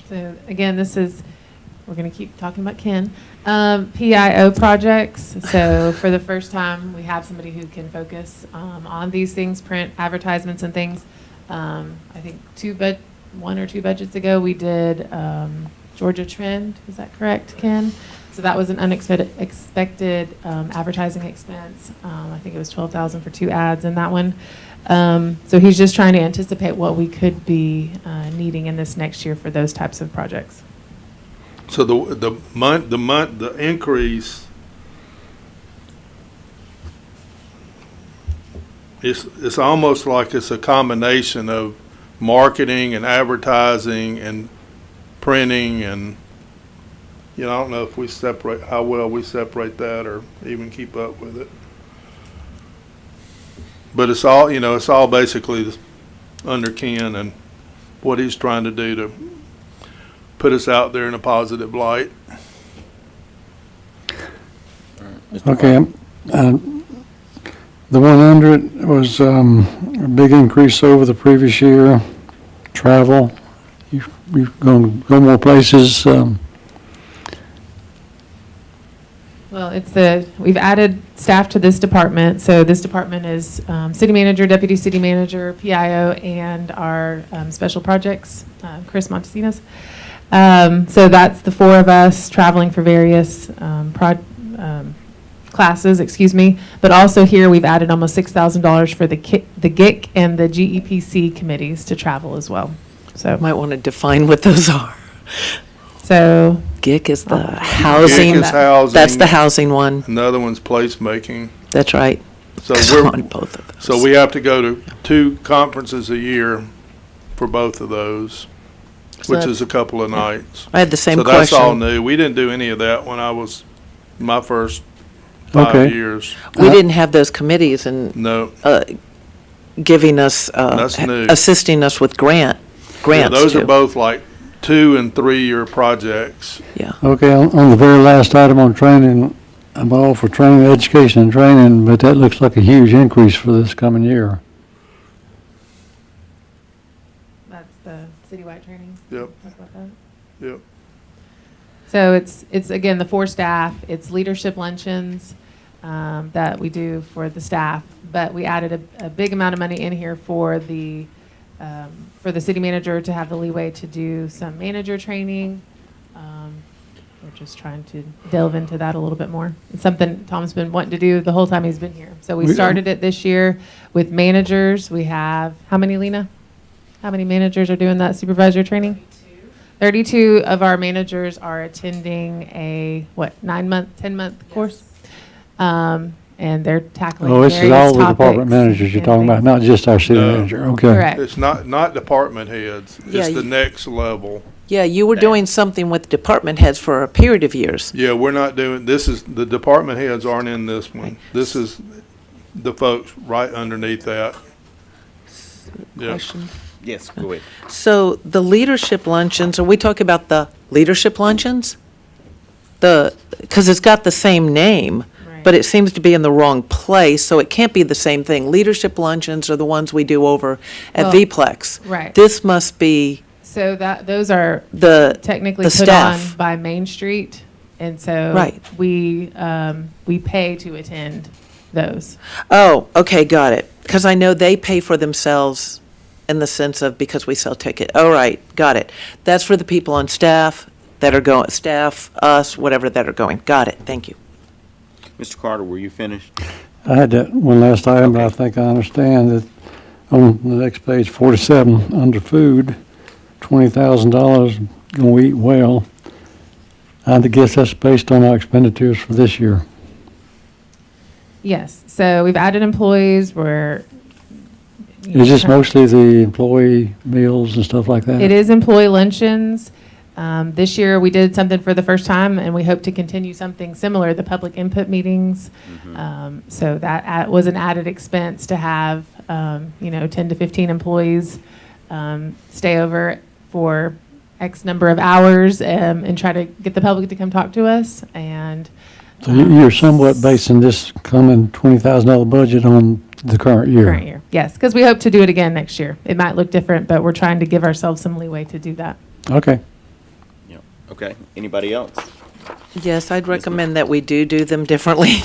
So again, we're going to keep talking about Ken. PIO projects. So for the first time, we have somebody who can focus on these things, print advertisements and things. I think 1 or 2 budgets ago, we did Georgia Trend. Is that correct, Ken? So that was an unexpected advertising expense. I think it was $12,000 for 2 ads in that one. So he's just trying to anticipate what we could be needing in this next year for those types of projects. So the increase it's almost like it's a combination of marketing and advertising and printing, and I don't know if how well we separate that or even keep up with it. But it's all basically under Ken and what he's trying to do to put us out there in a positive light. Okay, the one under it was a big increase over the previous year. Travel, you've gonna go more places. Well, we've added staff to this department. So this department is city manager, deputy city manager, PIO, and our special projects, Chris Montesinos. So that's the 4 of us traveling for various classes, excuse me. But also here, we've added almost $6,000 for the GIC and the GEPC committees to travel as well. So, Might want to define what those are. so GIC is the housing. GIC is housing. That's the housing one. Another one's placemaking. That's right. So I'm we're, on both of those. so we have to go to 2 conferences a year for both of those, So which that's- is a couple of nights. I had the same So question. that's all new. We didn't do any of that when I was, my first 5 Okay. years. We didn't have those committees and No. giving us, That's new. assisting us with Yeah, grants those are too. both like 2 and 3 year projects. Yeah. Okay, on the very last item on training, I'm all for training, education and training, but that looks like a huge increase for this coming year. that's the citywide training. Yep. Talk about that. Yep. So it's again, the 4 staff, it's leadership luncheons that we do for the staff, but we added a big amount of money in here for the city manager to have the leeway to do some manager training. We're just trying to delve into that a little bit more. It's something Tom's been wanting to do the whole time he's been here. So we started it this year with managers. We have, how many, Lena? How many managers are doing that supervisor training? 32 of our managers are attending a, 9-month, 10-month course? And they're tackling Oh, this is various all the department topics managers you're and talking about, things. not just our city No. manager, okay. Correct. It's not department heads. Yeah, It's the you- next level. Yeah, you were doing something with department heads for a period of years. Yeah, we're not doing, this is, the department heads aren't in this one. This is the folks right underneath that. Yeah. Question. Yes, go ahead. So the leadership luncheons, are we talking about the leadership luncheons? Because it's got the same name, Right. but it seems to be in the wrong place, so it can't be the same thing. Leadership luncheons are the ones we do over at Well, VPlex. right. This must be So those are the, technically the put on staff. by Main Street, and so Right. we pay to attend those. Oh, okay, got it. Because I know they pay for themselves in the sense of because we sell ticket. Oh, right, got it. That's for the people on staff that are going, staff, us, whatever that are going. Got it, thank you. Mr. Carter, were you finished? I had that one last item, but I Okay. think I understand that on the next page, 47, under food, $20,000, gonna eat well. I guess that's based on our expenditures for this year. Yes, so we've added employees, Is this mostly the employee meals and stuff like that? It is employee luncheons. This year, we did something for the first time, and we hope to continue something similar, the public input meetings. So that was an added expense to have, 10 to 15 employees stay over for X number of hours and try to get the public to come talk to us. And So you're somewhat basing this coming $20,000 budget on the current year? current year, yes, because we hope to do it again next year. It might look different, but we're trying to give ourselves some leeway to do that. Okay. Yeah. Okay, anybody else? Yes, I'd recommend that we do them differently.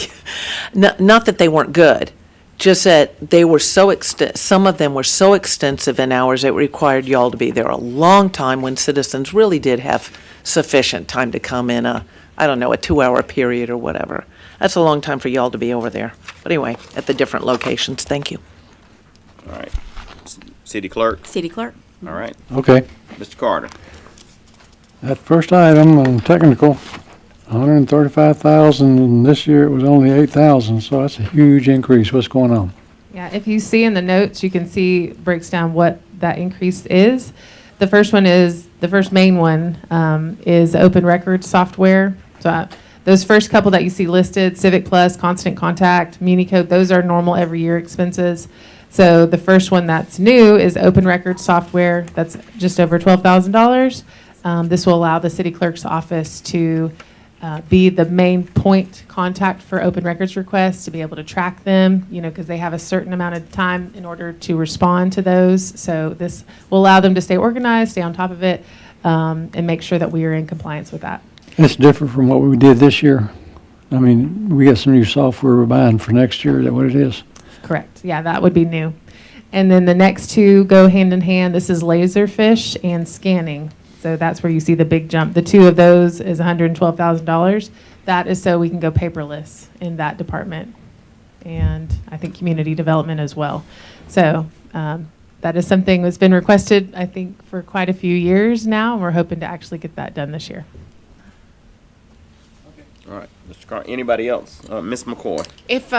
Not that they weren't good, just that they were so some of them were so extensive in hours, it required y'all to be there a long time when citizens really did have sufficient time to come in a 2-hour period or whatever. That's a long time for y'all to be over there. But anyway, at the different locations, thank you. All right. City clerk, City clerk? all right. Okay. Mr. Carter. That first item on technical, 135,000, and this year it was only 8,000, so that's a huge increase. What's going on? Yeah, if you see in the notes, you can see, breaks down what that increase is. The first main one is open records software. So those first couple that you see listed, Civic Plus, Constant Contact, MuniCode, those are normal every year expenses. So the first one that's new is open records software. That's just over $12,000. This will allow the city clerk's office to be the main point contact for open records requests, to be able to track them, because they have a certain amount of time in order to respond to those. So this will allow them to stay organized, stay on top of it, and make sure that we are in compliance with that. It's different from what we did this year. I mean, we got some new software we're buying for next year. Is that what it is? Correct. Yeah, that would be new. And then the next two go hand in hand. This is Laserfish and scanning. So that's where you see the big jump. The two of those is $112,000. That is so we can go paperless in that department. And I think community development as well. So that is something that's been requested, I think, for quite a few years now. And we're hoping to actually get that done this year. All right, Mr. Carter, anybody else? Ms. McCoy? If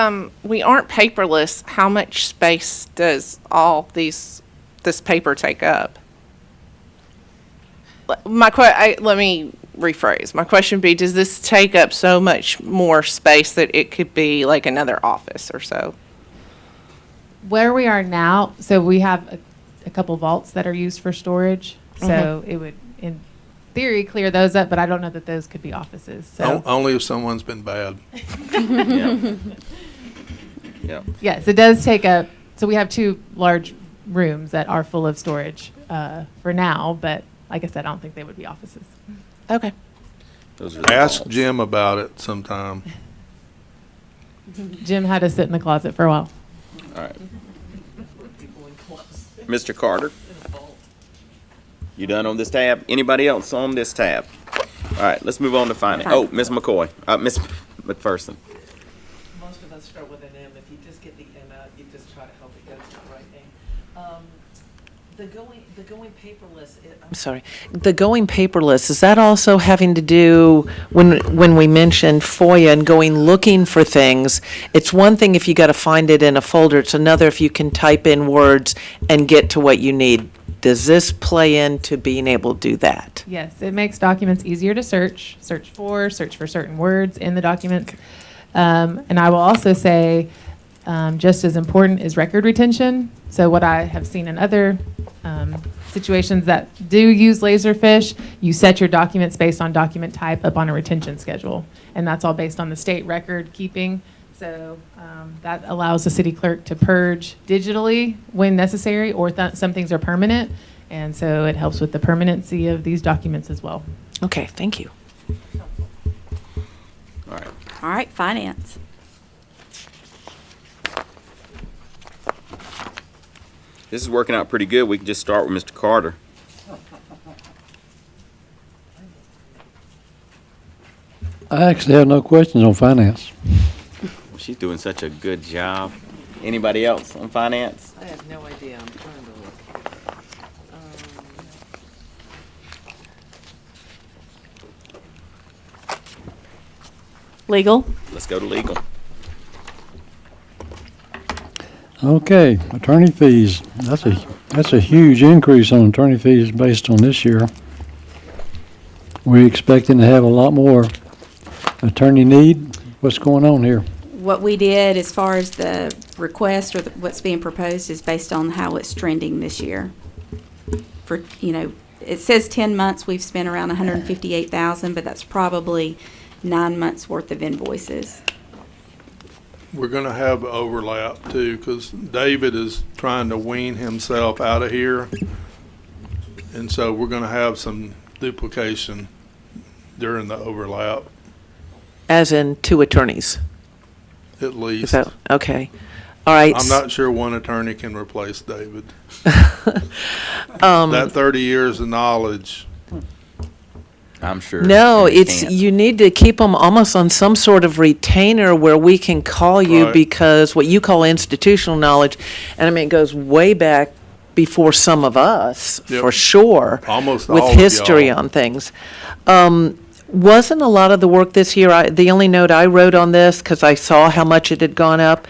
we aren't paperless, how much space does this paper take up? Let me rephrase. My question would be, does this take up so much more space that it could be like another office or so? Where we are now, so we have a couple vaults that are used for storage. So it would, in theory, clear those up, but I don't know that those could be offices. So Only if someone's been bad. Yeah. Yeah. yes, it does take up. So we have two large rooms that are full of storage for now, but like I said, I don't think they would be offices. Okay. Those are the Ask vaults. Jim about it sometime. Jim had to sit in the closet for a while. All right. Mr. Carter? You done on this tab? Anybody else on this tab? All right, let's move on to finance. Oh, Ms. McCoy, Ms. McPherson. Most of us start with an M. If you just get the M out, you just try to help it go to the right name. The going paperless, I'm sorry, the going paperless, is that also having to do, when we mentioned FOIA and going looking for things, it's one thing if you got to find it in a folder, it's another if you can type in words and get to what you need. Does this play into being able to do that? Yes, it makes documents easier to search for certain words in the documents. And I will also say, just as important is record retention. So what I have seen in other situations that do use Laserfish, you set your documents based on document type up on a retention schedule. And that's all based on the state record keeping. So that allows the city clerk to purge digitally when necessary, or some things are permanent. And so it helps with the permanency of these documents as well. Okay, thank you. All right. All right, finance. This is working out pretty good. We can just start with Mr. Carter. I actually have no questions on finance. She's doing such a good job. Anybody else on finance? I have no idea. I'm trying to look. Legal. Let's go to legal. Okay, attorney fees. That's a huge increase on attorney fees based on this year. We're expecting to have a lot more attorney need. What's going on here? What we did as far as the request or what's being proposed is based on how it's trending this year. For, it says 10 months, we've spent around $158,000, but that's probably 9 months worth of invoices. We're gonna have overlap too, because David is trying to wean himself out of here. And so we're gonna have some duplication during the overlap, As in two attorneys? at Is least. that, okay. All right. I'm not sure one attorney can replace David. Um, That 30 years of knowledge, I'm sure. No, you it's, can't. you need to keep them almost on some sort of retainer where we can call you Right. because what you call institutional knowledge, and I mean, it goes way back before some of us, Yep. for sure. almost With all of history y'all. on things. Wasn't a lot of the work this year, the only note I wrote on this, because I saw how much it had gone up,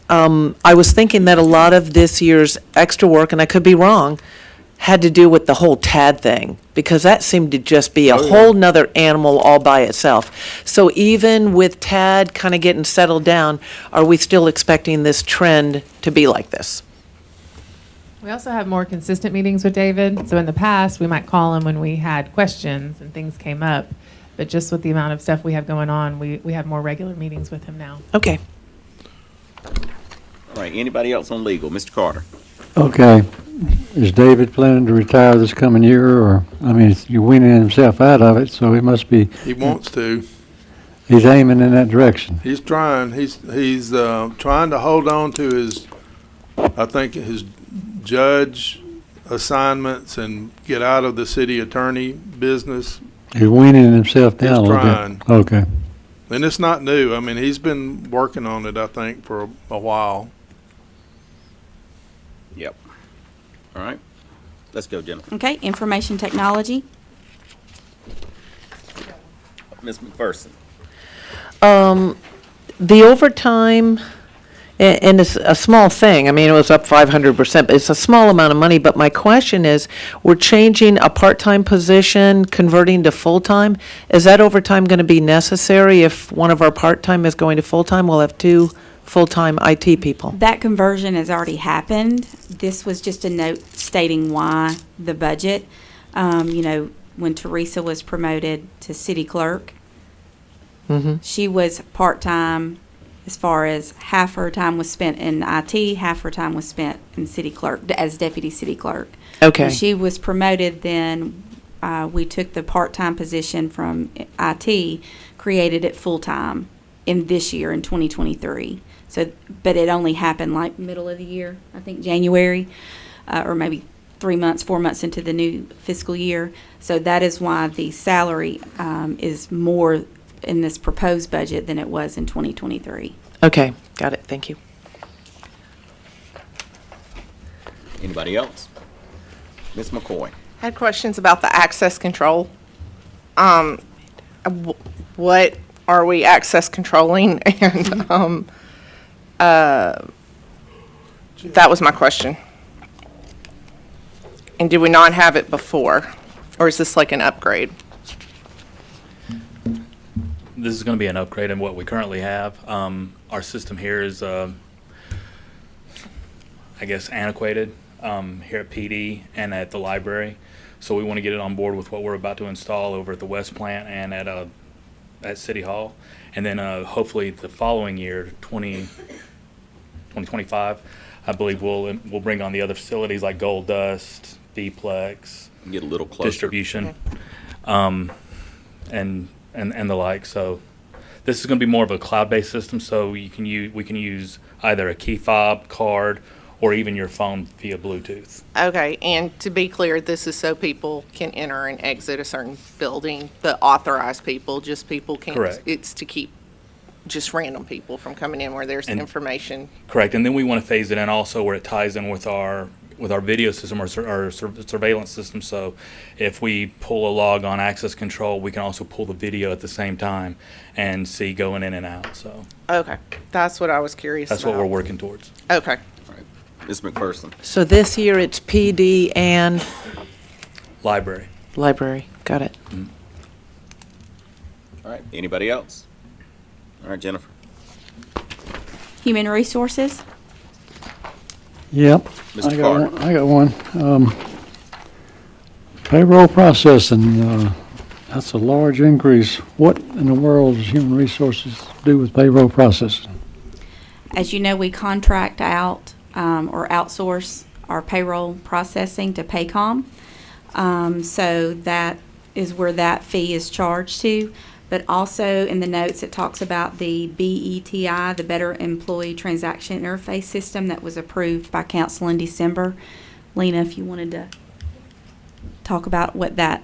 I was thinking that a lot of this year's extra work, and I could be wrong, had to do with the whole TAD thing, because that seemed to just be a Oh, yeah. whole nother animal all by itself. So even with TAD kind of getting settled down, are we still expecting this trend to be like this? We also have more consistent meetings with David. So in the past, we might call him when we had questions and things came up. But just with the amount of stuff we have going on, we have more regular meetings with him now. Okay. All right, anybody else on legal? Mr. Carter? Okay, is David planning to retire this coming year, or, I mean, you're weaning himself out of it, so he must be, He wants to. he's aiming in that direction. He's trying. He's trying to hold on to his, I think his judge assignments and get out of the city attorney business. He's weaning himself down a He's little trying. bit. Okay. And it's not new. I mean, he's been working on it, I think, for a while. Yep. All right. Let's go, Jennifer. Okay, information technology. Ms. McPherson. The overtime, and it's a small thing, I mean, it was up 500%, but it's a small amount of money, but my question is, we're changing a part-time position, converting to full-time. Is that overtime going to be necessary if one of our part-time is going to full-time? We'll have 2 full-time IT people. That conversion has already happened. This was just a note stating why the budget. When Teresa was promoted to city clerk, she was part-time as far as half her time was spent in IT, half her time was spent in city clerk, as deputy city clerk. Okay. When she was promoted, then we took the part-time position from IT, created it full-time in this year, in 2023. So, but it only happened like middle of the year, I think January, or maybe 3 months, 4 months into the new fiscal year. So that is why the salary is more in this proposed budget than it was in 2023. Okay, got it, thank you. Anybody else? Ms. McCoy. Had questions about the access control. What are we access controlling? And that was my question. And did we not have it before? Or is this like an upgrade? This is going to be an upgrade in what we currently have. Our system here is, I guess, antiquated here at PD and at the library. So we want to get it on board with what we're about to install over at the West Plant and at City Hall. And then hopefully the following year, 2025, I believe we'll bring on the other facilities like Gold Dust, B-Plex, Get a little closer. distribution, and the like. So this is going to be more of a cloud-based system. So we can use either a key fob card or even your phone via Bluetooth. Okay, and to be clear, this is so people can enter and exit a certain building, the authorized people, just people can't. Correct. It's to keep just random people from coming in where there's And- information. Correct. And then we want to phase it in also where it ties in with our video system or our surveillance system. So if we pull a log on access control, we can also pull the video at the same time and see going in and out. So Okay, that's what I was curious about. that's what we're working towards. Okay. Ms. McPherson. So this year it's PD and Library. library, got it. All right. Anybody else? All right, Jennifer. Human resources. Yep. Mr. I Carter. got one. Payroll processing, that's a large increase. What in the world does human resources do with payroll processing? As you know, we contract out or outsource our payroll processing to Paycom. So that is where that fee is charged to. But also in the notes, it talks about the BETI, the Better Employee Transaction Interface System that was approved by council in December. Lena, if you wanted to talk about what that.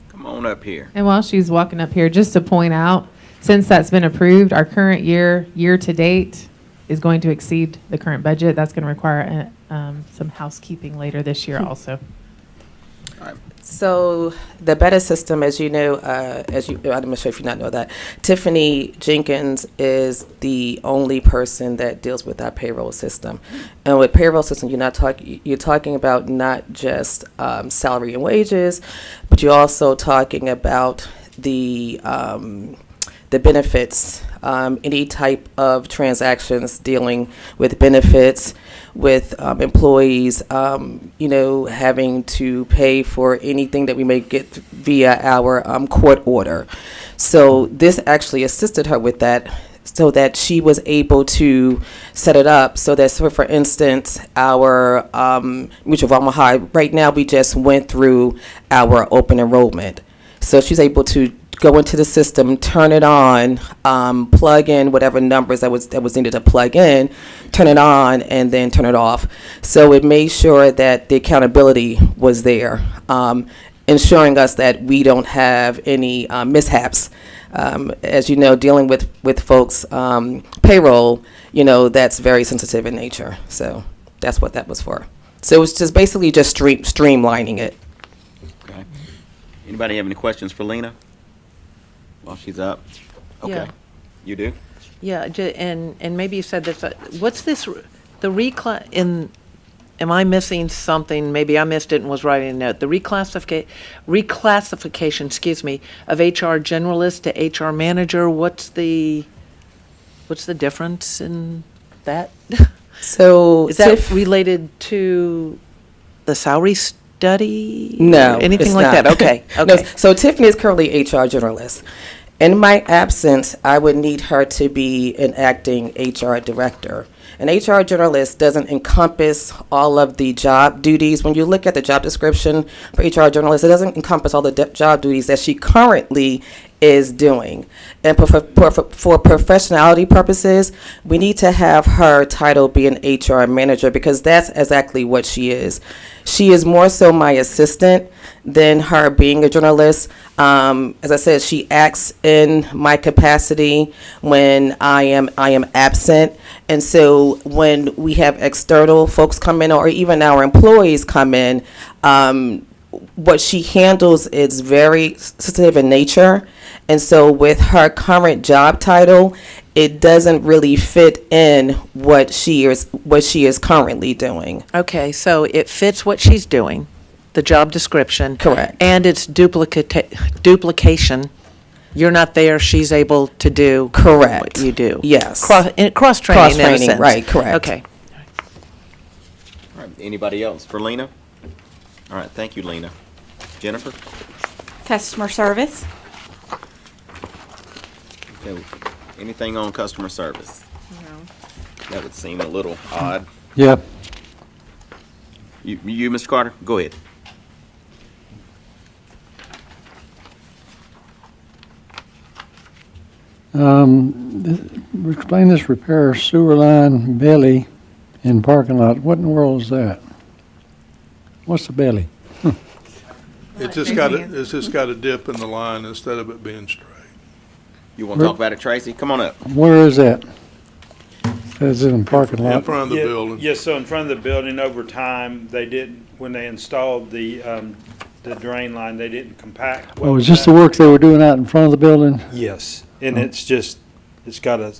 Come on up here. And while she's walking up here, just to point out, since that's been approved, our current year to date is going to exceed the current budget. That's going to require some housekeeping later this year also. So the better system, as you know, I'm not sure if you not know that, Tiffany Jenkins is the only person that deals with our payroll system. And with payroll system, you're talking about not just salary and wages, but you're also talking about the benefits, any type of transactions dealing with benefits, with employees, having to pay for anything that we may get via our court order. So this actually assisted her with that, so that she was able to set it up so that, so for instance, our Mutual Valma High, right now we just went through our open enrollment. So she's able to go into the system, turn it on, plug in whatever numbers that was needed to plug in, turn it on, and then turn it off. So it made sure that the accountability was there, ensuring us that we don't have any mishaps. As you know, dealing with folks' payroll, that's very sensitive in nature. So that's what that was for. So it was just basically just streamlining it. Okay. Anybody have any questions for Lena while she's up? Okay. Yeah. You do? Yeah, and maybe you said this, what's this, am I missing something? Maybe I missed it and was writing a note. The reclassification, excuse me, of HR generalist to HR manager, what's the difference in that? So Is that Tiff- related to the salary study? No, Or anything it's like not. that? Okay, No, okay. so Tiffany is currently HR generalist. In my absence, I would need her to be an acting HR director. An HR generalist doesn't encompass all of the job duties. When you look at the job description for HR generalist, it doesn't encompass all the job duties that she currently is doing. And for professionality purposes, we need to have her title be an HR manager because that's exactly what she is. She is more so my assistant than her being a journalist. As I said, she acts in my capacity when I am absent. And so when we have external folks come in or even our employees come in, what she handles is very sensitive in nature. And so with her current job title, it doesn't really fit in what she is currently doing. Okay, so it fits what she's doing, the job description. Correct. And it's duplication. You're not there, she's able to do. Correct. What you do. Yes. Cross-training in a Cross-training, sense. right, correct. Okay. All right. Anybody else for Lena? All right. Thank you, Lena. Jennifer? Customer service. Okay. Anything on customer service? No. That would seem a little odd. Yep. You, Mr. Carter? Go ahead. Explain this repair sewer line belly in parking lot. What in the world is that? What's the belly? It's just got a dip in the line instead of it being straight. You want to talk about it, Tracy? Come on up. Where is that? Says it in parking In lot. front of the building. Yes, so in front of the building, over time, they didn't, when they installed the drain line, they didn't compact. well Oh, with is this the that. work they were doing out in front of the building? Yes, and it's got a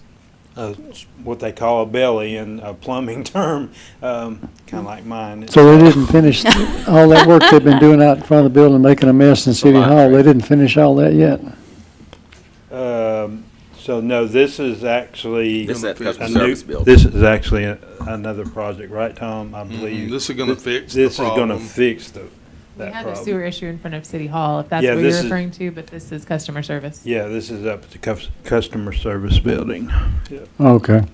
what they call a belly in a plumbing term, kind of like mine. So they didn't finish all that work they've been doing out in front of the building, making a mess in City Hall. They didn't finish all that yet? So no, this is actually This is that customer a service building. This is actually another project, right, Tom? I believe This is gonna fix the This is going to problem. fix We that had a problem. sewer issue in front of City Hall, if that's Yeah, what this you're is- referring to, but this is customer service. Yeah, this is up at the customer service building. Okay.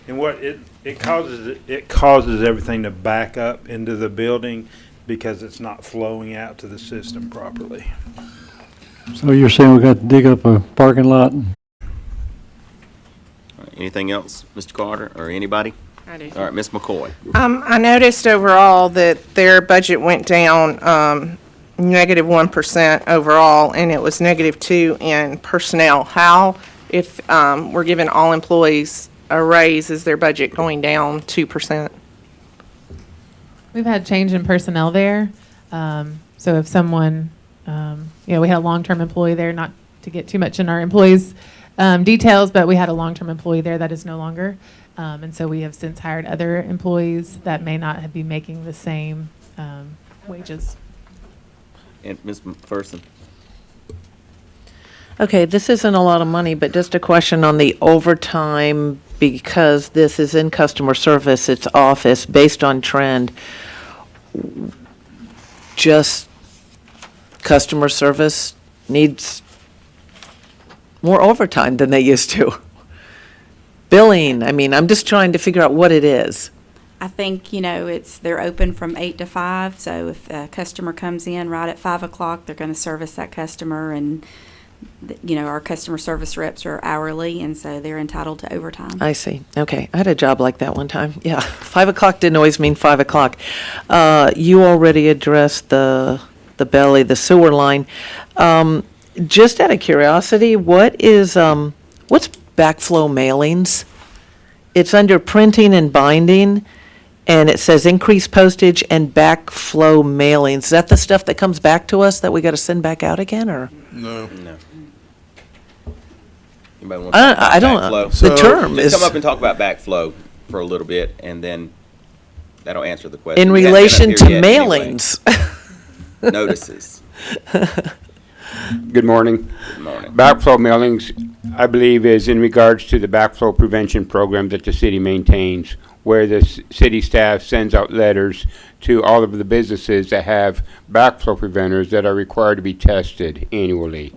And what it causes everything to back up into the building because it's not flowing out to the system properly. So you're saying we got to dig up a parking lot? All right. Anything else, Mr. Carter, or anybody? I do. All right, Ms. McCoy. I noticed overall that their budget went down, -1% overall, and it was -2 in personnel. How, if, we're giving all employees a raise, is their budget going down 2%? We've had change in personnel there. So if someone, we had a long-term employee there, not to get too much in our employees' details, but we had a long-term employee there that is no longer. And so we have since hired other employees that may not be making the same wages. And Ms. McPherson? Okay, this isn't a lot of money, but just a question on the overtime, because this is in customer service, it's office, based on trend. Just customer service needs more overtime than they used to. Billing, I mean, I'm just trying to figure out what it is. I think, they're open from 8 to 5, so if a customer comes in right at 5 o'clock, they're going to service that customer, and, our customer service reps are hourly, and so they're entitled to overtime. I see. Okay. I had a job like that one time. Yeah. 5 o'clock didn't always mean 5 o'clock. You already addressed the belly, the sewer line. Just out of curiosity, what's backflow mailings? It's under printing and binding, and it says increased postage and backflow mailings. Is that the stuff that comes back to us that we got to send back out again, or? No. No. Anybody want to talk about I don't, backflow? the term Just is, come up and talk about backflow for a little bit, and then that'll answer the question. in We haven't been up relation here to yet anyway. mailings. Notices. Good morning. Good morning. Backflow mailings, I believe, is in regards to the backflow prevention program that the city maintains, where the city staff sends out letters to all of the businesses that have backflow preventers that are required to be tested annually.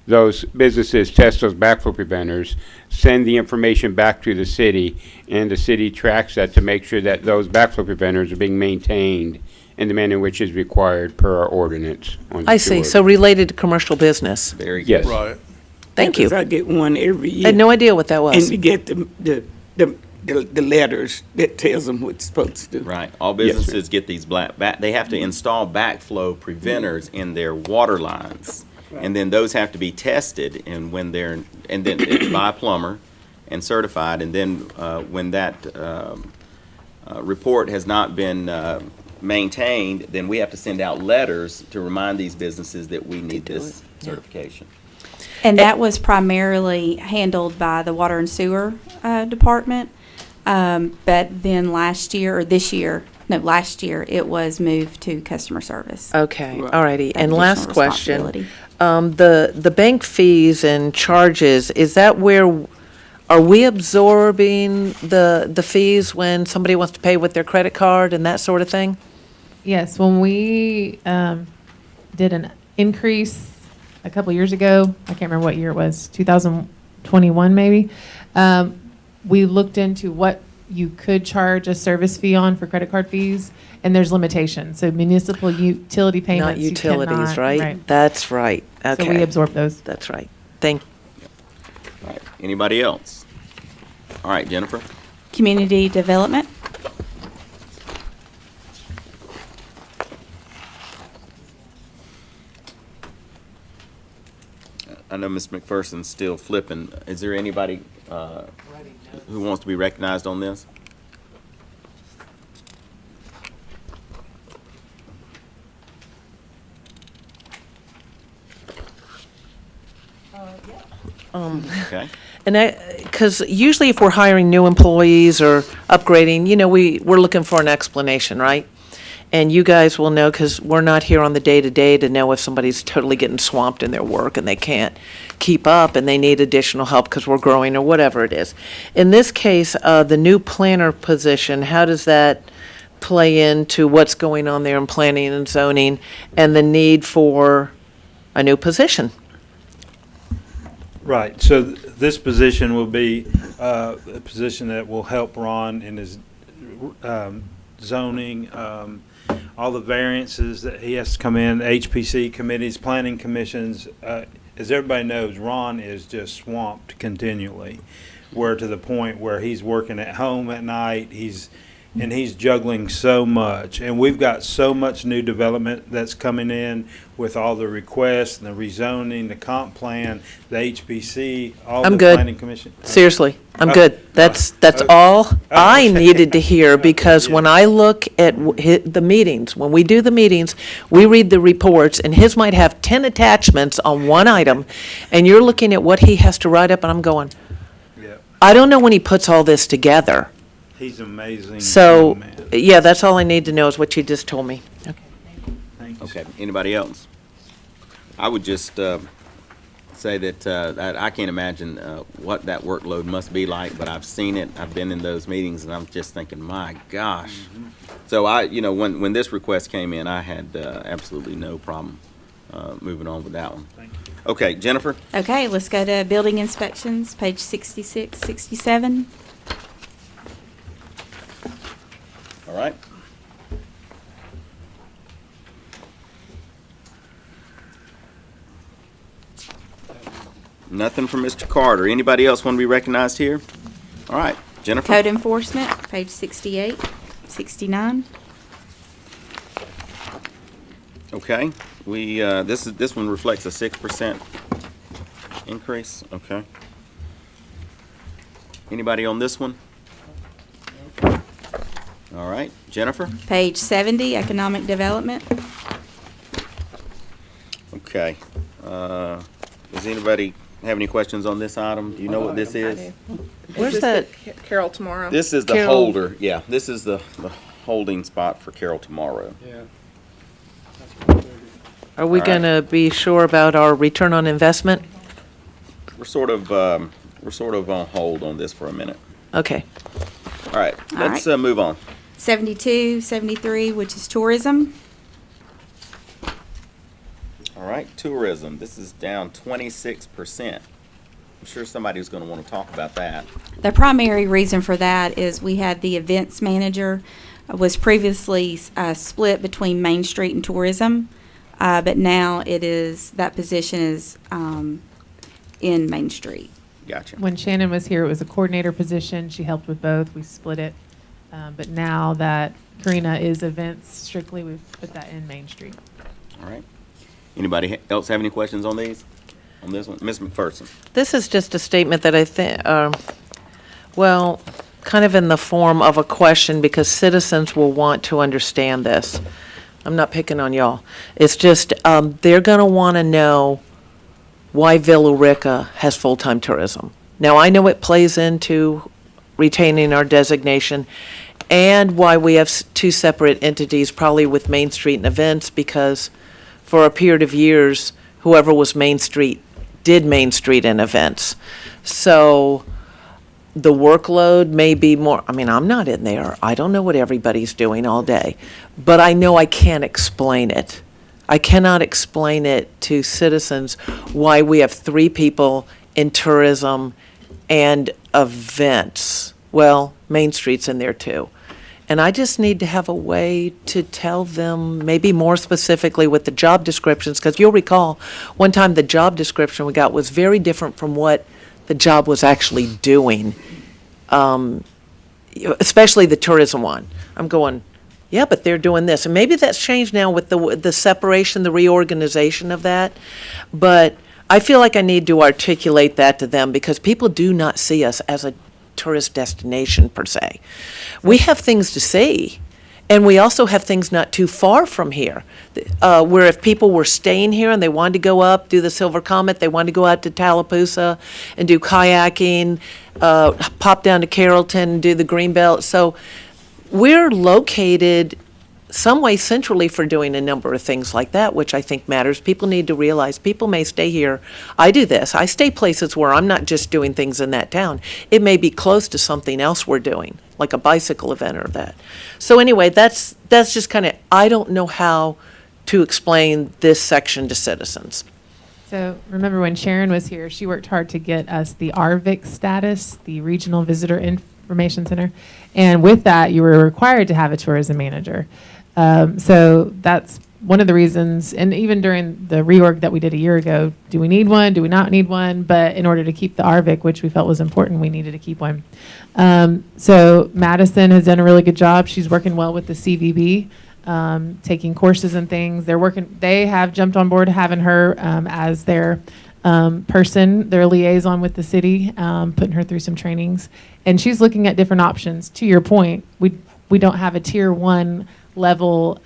Those businesses test those backflow preventers, send the information back to the city, and the city tracks that to make sure that those backflow preventers are being maintained in the manner in which is required per our ordinance on the I see. sewer. So related to commercial business. Very good. Yes. Right. Thank you. Because I get one every I year. had no idea what that And was. you get the letters that tells them what it's supposed to do. Right. All Yes, sir. businesses get these they have to install backflow preventers in their water lines. And then those have to be tested, and then it's by a plumber and certified, and then when that report has not been maintained, then we have to send out letters to remind these businesses that we need this certification. And that was primarily handled by the Water and Sewer Department. But then last year, it was moved to customer service. Okay, Right. all righty. And Additional last question. responsibility. The bank fees and charges, is that where, are we absorbing the fees when somebody wants to pay with their credit card and that sort of thing? Yes, when we did an increase a couple years ago, I can't remember what year it was, 2021 maybe, we looked into what you could charge a service fee on for credit card fees, and there's limitations. So municipal utility payments, Not you utilities, cannot- right? That's right, okay. So we absorb those. That's right. Thank, All right. Anybody else? All right, Jennifer? Community development. I know Ms. McPherson's still flipping. Is there anybody who wants to be recognized on this? Okay. and because usually if we're hiring new employees or upgrading, we're looking for an explanation, right? And you guys will know, because we're not here on the day-to-day to know if somebody's totally getting swamped in their work and they can't keep up and they need additional help because we're growing or whatever it is. In this case, the new planner position, how does that play into what's going on there in planning and zoning and the need for a new position? Right, so this position will be a position that will help Ron in his zoning, all the variances that he has to come in, HPC committees, planning commissions. As everybody knows, Ron is just swamped continually. We're to the point where he's working at home at night, he's juggling so much. And we've got so much new development that's coming in with all the requests, and the rezoning, the comp plan, the HPC, all I'm the good. planning commission. Seriously, I'm Oh, good. That's okay. all I okay. needed to hear, because Yeah. when I look at the meetings, when we do the meetings, we read the reports, and his might have 10 attachments on one item, and you're looking at what he has to write up, and I'm going, Yeah, I don't know when he puts all this together. he's amazing. So, man. yeah, that's all I need to know is what you just told me. Thank you. Okay, anybody else? I would just say that I can't imagine what that workload must be like, but I've seen it, I've been in those meetings, and I'm just thinking, my gosh. So when this request came in, I had absolutely no problem moving on with that one. Thank you. Okay, Jennifer? Okay, let's go to building inspections, page 66, 67. All right. Nothing from Mr. Carter. Anybody else want to be recognized here? All right, Jennifer. Code enforcement, page 68, 69. Okay, this one reflects a 6% increase, okay. Anybody on this one? All right, Jennifer? Page 70, economic development. Okay. Does anybody have any questions on this item? Do you know what this is? Where's Is that? this the Carol tomorrow? This is the Carol- holder, yeah, this is the holding spot for Carol Tomorrow. Yeah. Are we All right. going to be sure about our return on investment? We're sort of on hold on this for a minute. Okay. All right, All let's right. move on. 72, 73, which is tourism. All right, tourism, this is down 26%. I'm sure somebody's going to want to talk about that. The primary reason for that is we had the events manager was previously split between Main Street and tourism, but now that position is in Main Street. Gotcha. When Shannon was here, it was a coordinator position. She helped with both. We split it. But now that Karina is events strictly, we've put that in Main Street. All right. Anybody else have any questions on these? On this one? Ms. McPherson? This is just a statement that I think, well, kind of in the form of a question because citizens will want to understand this. I'm not picking on y'all. It's just, they're going to want to know why Villa Rica has full-time tourism. Now, I know it plays into retaining our designation and why we have two separate entities, probably with Main Street and events, because for a period of years, whoever was Main Street did Main Street and events. So the workload may be more, I mean, I'm not in there. I don't know what everybody's doing all day. But I know I can't explain it. I cannot explain it to citizens why we have three people in tourism and events. Well, Main Street's in there too. And I just need to have a way to tell them, maybe more specifically with the job descriptions, because you'll recall, one time the job description we got was very different from what the job was actually doing, especially the tourism one. I'm going, yeah, but they're doing this. And maybe that's changed now with the separation, the reorganization of that. But I feel like I need to articulate that to them because people do not see us as a tourist destination per se. We have things to see, and we also have things not too far from here, where if people were staying here and they wanted to go up, do the Silver Comet, they wanted to go out to Tallapoosa and do kayaking, pop down to Carrollton and do the Greenbelt. So we're located some way centrally for doing a number of things like that, which I think matters. People need to realize people may stay here. I do this. I stay places where I'm not just doing things in that town. It may be close to something else we're doing, like a bicycle event or that. So anyway, that's just kind of, I don't know how to explain this section to citizens. So remember when Sharon was here, she worked hard to get us the RVIC status, the Regional Visitor Information Center. And with that, you were required to have a tourism manager. So that's one of the reasons, and even during the reorg that we did a year ago, do we need one? Do we not need one? But in order to keep the RVIC, which we felt was important, we needed to keep one. So Madison has done a really good job. She's working well with the CVB, taking courses and things. They have jumped on board having her as their person, their liaison with the city, putting her through some trainings. And she's looking at different options. To your point, we don't have a tier 1 level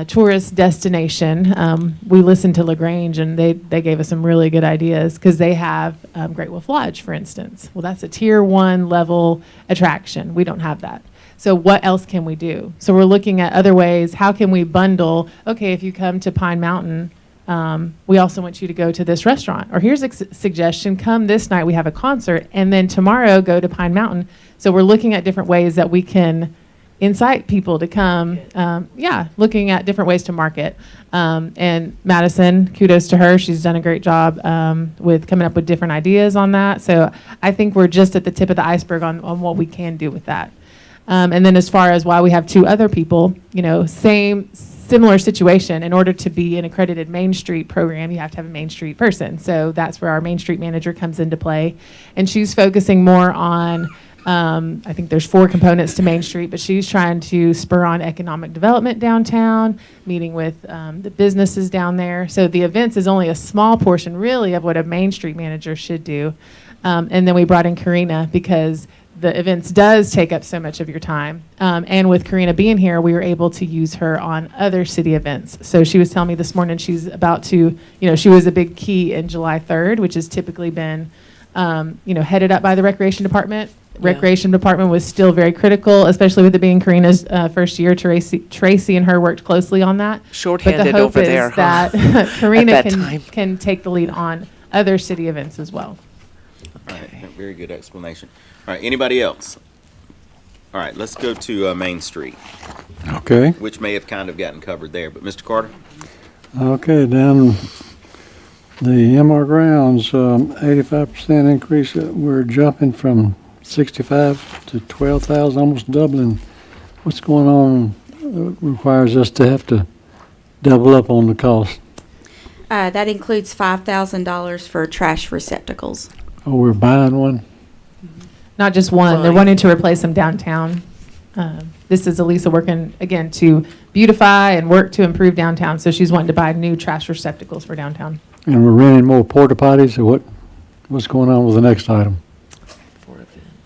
tourist destination. We listened to LaGrange and they gave us some really good ideas because they have Great Wolf Lodge, for instance. Well, that's a tier 1 level attraction. We don't have that. So what else can we do? So we're looking at other ways. How can we bundle, okay, if you come to Pine Mountain, we also want you to go to this restaurant. Or here's a suggestion, come this night, we have a concert, and then tomorrow go to Pine Mountain. So we're looking at different ways that we can incite people to come, looking at different ways to market. And Madison, kudos to her. She's done a great job with coming up with different ideas on that. So I think we're just at the tip of the iceberg on what we can do with that. And then as far as why we have two other people, similar situation. In order to be an accredited Main Street program, you have to have a Main Street person. So that's where our Main Street manager comes into play. And she's focusing more on, I think there's 4 components to Main Street, but she's trying to spur on economic development downtown, meeting with the businesses down there. So the events is only a small portion, really, of what a Main Street manager should do. And then we brought in Karina because the events does take up so much of your time. And with Karina being here, we were able to use her on other city events. So she was telling me this morning she's about to, she was a big key in July 3rd, which has typically been, headed up by the Recreation Department. Recreation Department was still very critical, especially with it being Karina's first year. Tracy and her worked closely on that. Shorthanded but the hope over is there, huh? that Karina At that time. can take the lead on other city events as well. All right, very good explanation. All right, anybody else? All right, let's go to Main Street, Okay, which may have kind of gotten covered there, but Mr. Carter? okay, down the MR grounds, 85% increase, we're jumping from 65 to 12,000, almost doubling. What's going on requires us to have to double up on the cost? That includes $5,000 for trash receptacles. Oh, we're buying one? Not just one, they're wanting to replace them downtown. This is Elisa working, again, to beautify and work to improve downtown. So she's wanting to buy new trash receptacles for downtown. And we're renting more porta potties, or what's going on with the next item?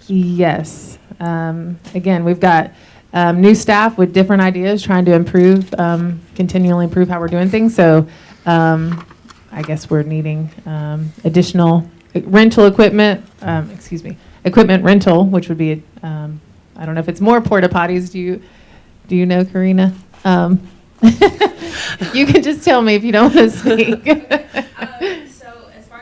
Yes. Again, we've got new staff with different ideas, trying to improve, continually improve how we're doing things. So I guess we're needing additional rental equipment, equipment rental, which would be, I don't know if it's more porta potties. Do you know, Karina? You can just tell me if you don't want to speak.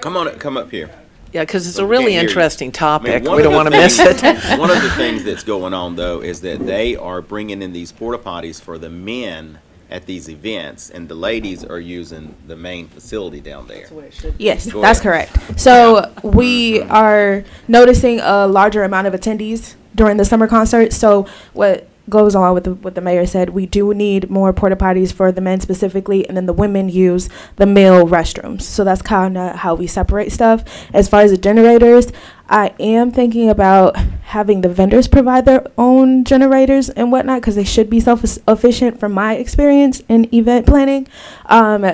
Come up here. Yeah, because it's So a we really can't hear you. interesting topic. one We of don't the want to miss things- it. One of the things that's going on, though, is that they are bringing in these porta potties for the men at these events, and the ladies are using the main facility down there. Yes, Go that's ahead. correct. So we are noticing a larger amount of attendees during the summer concert. So what goes along with what the mayor said, we do need more porta potties for the men specifically, and then the women use the male restrooms. So that's kind of how we separate stuff. As far as the generators, I am thinking about having the vendors provide their own generators and whatnot, because they should be self-sufficient from my experience in event planning.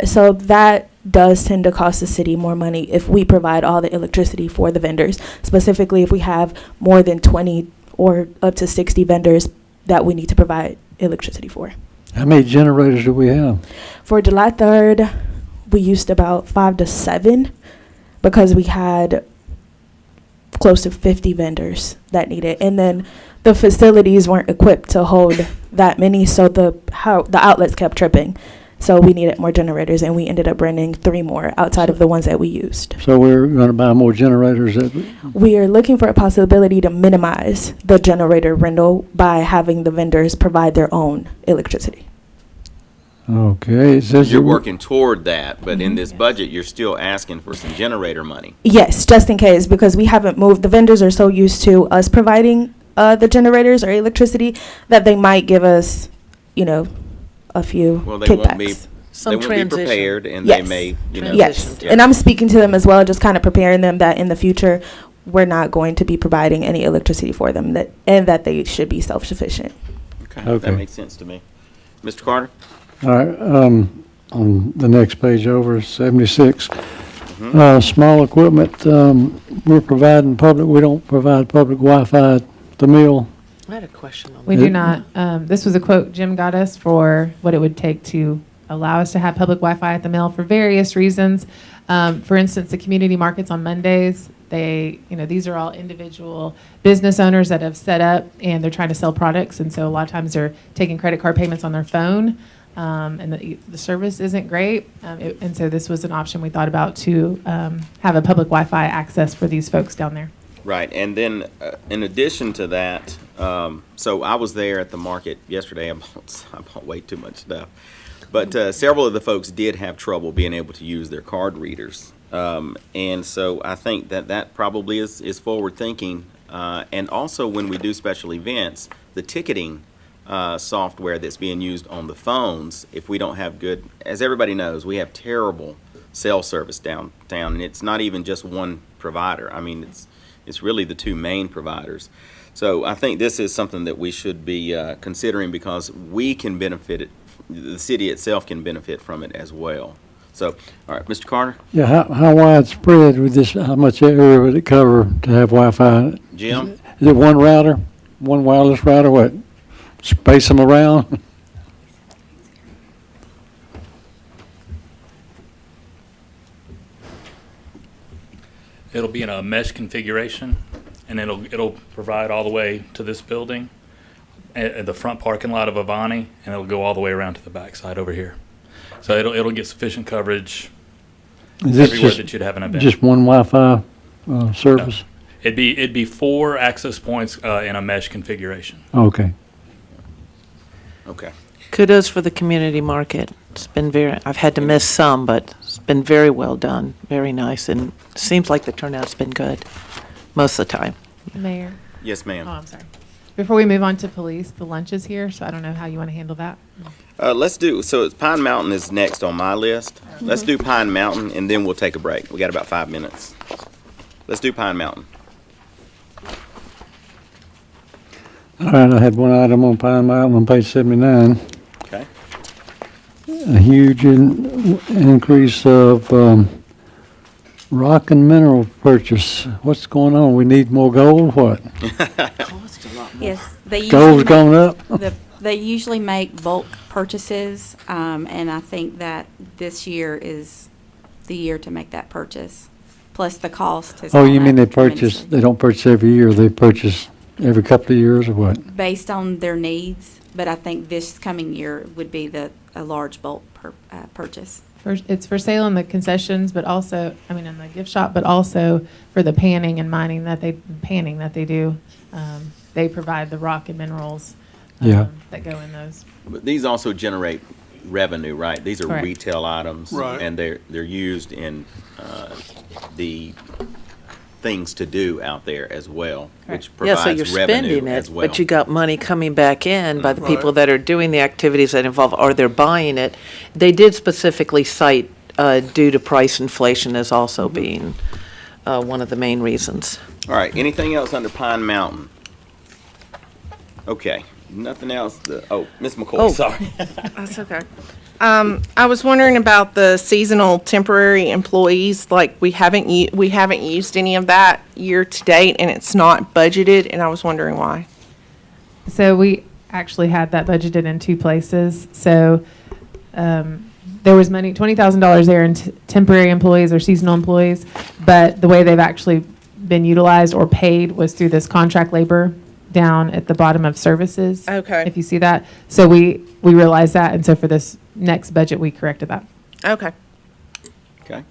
So that does tend to cost the city more money if we provide all the electricity for the vendors, specifically if we have more than 20 or up to 60 vendors that we need to provide electricity for. How many generators do we have? For July 3rd, we used about 5 to 7 because we had close to 50 vendors that needed, and then the facilities weren't equipped to hold that many, so the outlets kept tripping. So we needed more generators, and we ended up renting 3 more outside of the ones that we used. So we're going to buy more generators. We are looking for a possibility to minimize the generator rental by having the vendors provide their own electricity. Okay. It says You're working toward that, but in this budget, you're still asking for some generator money. Yes, just in case, because we haven't moved. The vendors are so used to us providing the generators or electricity that they might give us, a few Well, they kickbacks. won't be, Some they won't be transition. prepared, and Yes. they may, Yes, yeah. and I'm speaking to them as well, just kind of preparing them that in the future, we're not going to be providing any electricity for them, and that they should be self-sufficient. Okay, Okay. that makes sense to me. Mr. Carter? All right, on the next page over, 76. Small equipment, we're providing public, we don't provide public Wi-Fi at the mill. I had a question on We that. do not. This was a quote Jim got us for what it would take to allow us to have public Wi-Fi at the mill for various reasons. For instance, the community markets on Mondays, these are all individual business owners that have set up and they're trying to sell products. And so a lot of times they're taking credit card payments on their phone. And the service isn't great. And so this was an option we thought about to have a public Wi-Fi access for these folks down there. Right, and then in addition to that, so I was there at the market yesterday. I bought way too much stuff, but several of the folks did have trouble being able to use their card readers, and so I think that probably is forward thinking. And also, when we do special events, the ticketing software that's being used on the phones, if we don't have good, as everybody knows, we have terrible cell service downtown, and it's not even just one provider. I mean, it's really the two main providers. So I think this is something that we should be considering, because we can benefit it, the city itself can benefit from it as well. So, all right, Mr. Carter? Yeah, how widespread would this, how much area would it cover to have Wi-Fi? Jim? Is it one router, one wireless router, what? Space them around? It'll be in a mesh configuration, and it'll provide all the way to this building, at the front parking lot of Avani, and it'll go all the way around to the backside over here. So it'll get sufficient coverage Is this everywhere just- that you'd have an event. Just one Wi-Fi service? It'd be 4 access points in a mesh configuration. Okay. Okay. Kudos for the community market. It's been I've had to miss some, but it's been very well done, very nice, and seems like the turnout's been good most of the time. Mayor. Yes, ma'am. Oh, I'm sorry. Before we move on to police, the lunch is here, so I don't know how you want to handle that. Let's do, so Pine Mountain is next on my list. Let's do Pine Mountain, and then we'll take a break. We got about 5 minutes. Let's do Pine Mountain. All right, I had one item on Pine Mountain on page 79. Okay. A huge increase of rock and mineral purchase. What's going on? We need more gold, what? Yes, they Gold's usually going up? they usually make bulk purchases, and I think that this year is the year to make that purchase. Plus, the cost has Oh, gone you mean up they purchase, tremendously. they don't purchase every year, they purchase every couple of years or what? Based on their needs, but I think this coming year would be a large bulk purchase. It's for sale in the concessions, but also, I mean, in the gift shop, but also for the panning and mining that they do. They provide the rock and minerals Yeah. that go in those. But these also generate revenue, right? These are Correct. retail items. Right. And they're used in the things to do out there as well, which Yeah, so you're provides revenue spending as it, well. but you got money coming back in by the people Right. that are doing the activities that involve, or they're buying it. They did specifically cite due to price inflation as also being one of the main reasons. All right, anything else under Pine Mountain? Okay, nothing else. Ms. McCoy, Oh. sorry. That's okay. I was wondering about the seasonal temporary employees, like we haven't used any of that year to date, and it's not budgeted, and I was wondering why. So we actually had that budgeted in 2 places. So there was money, $20,000 there in temporary employees or seasonal employees, but the way they've actually been utilized or paid was through this contract labor down at the bottom of services. Okay. If you see that. So we realized that, and so for this next budget, we corrected that. Okay. Okay.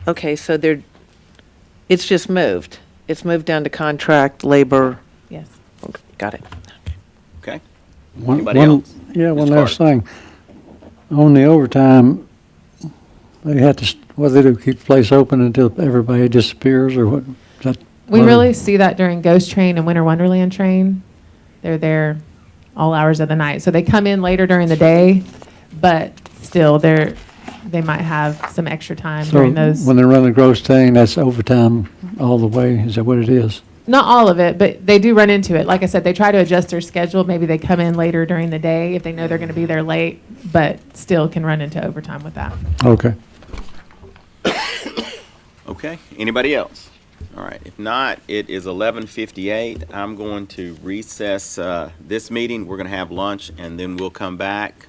Okay, so it's just moved. It's moved down to contract labor. Yes. Okay, got it. Okay. One- Anybody one- else? Yeah, one Mr. last thing. On the overtime, they had to, what do they do, keep the place open until everybody disappears, or what? Is that We what- really see that during Ghost Train and Winter Wonderland Train. They're there all hours of the night. So they come in later during the day, but still they might have some extra time So during those. when they run the gross thing, that's overtime all the way, is that what it is? Not all of it, but they do run into it. Like I said, they try to adjust their schedule. Maybe they come in later during the day if they know they're going to be there late, but still can run into overtime with that. Okay. Okay, anybody else? All right, if not, it is 11:58. I'm going to recess this meeting. We're going to have lunch, and then we'll come back.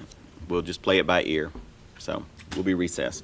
We'll just play it by ear. So we'll be recessed.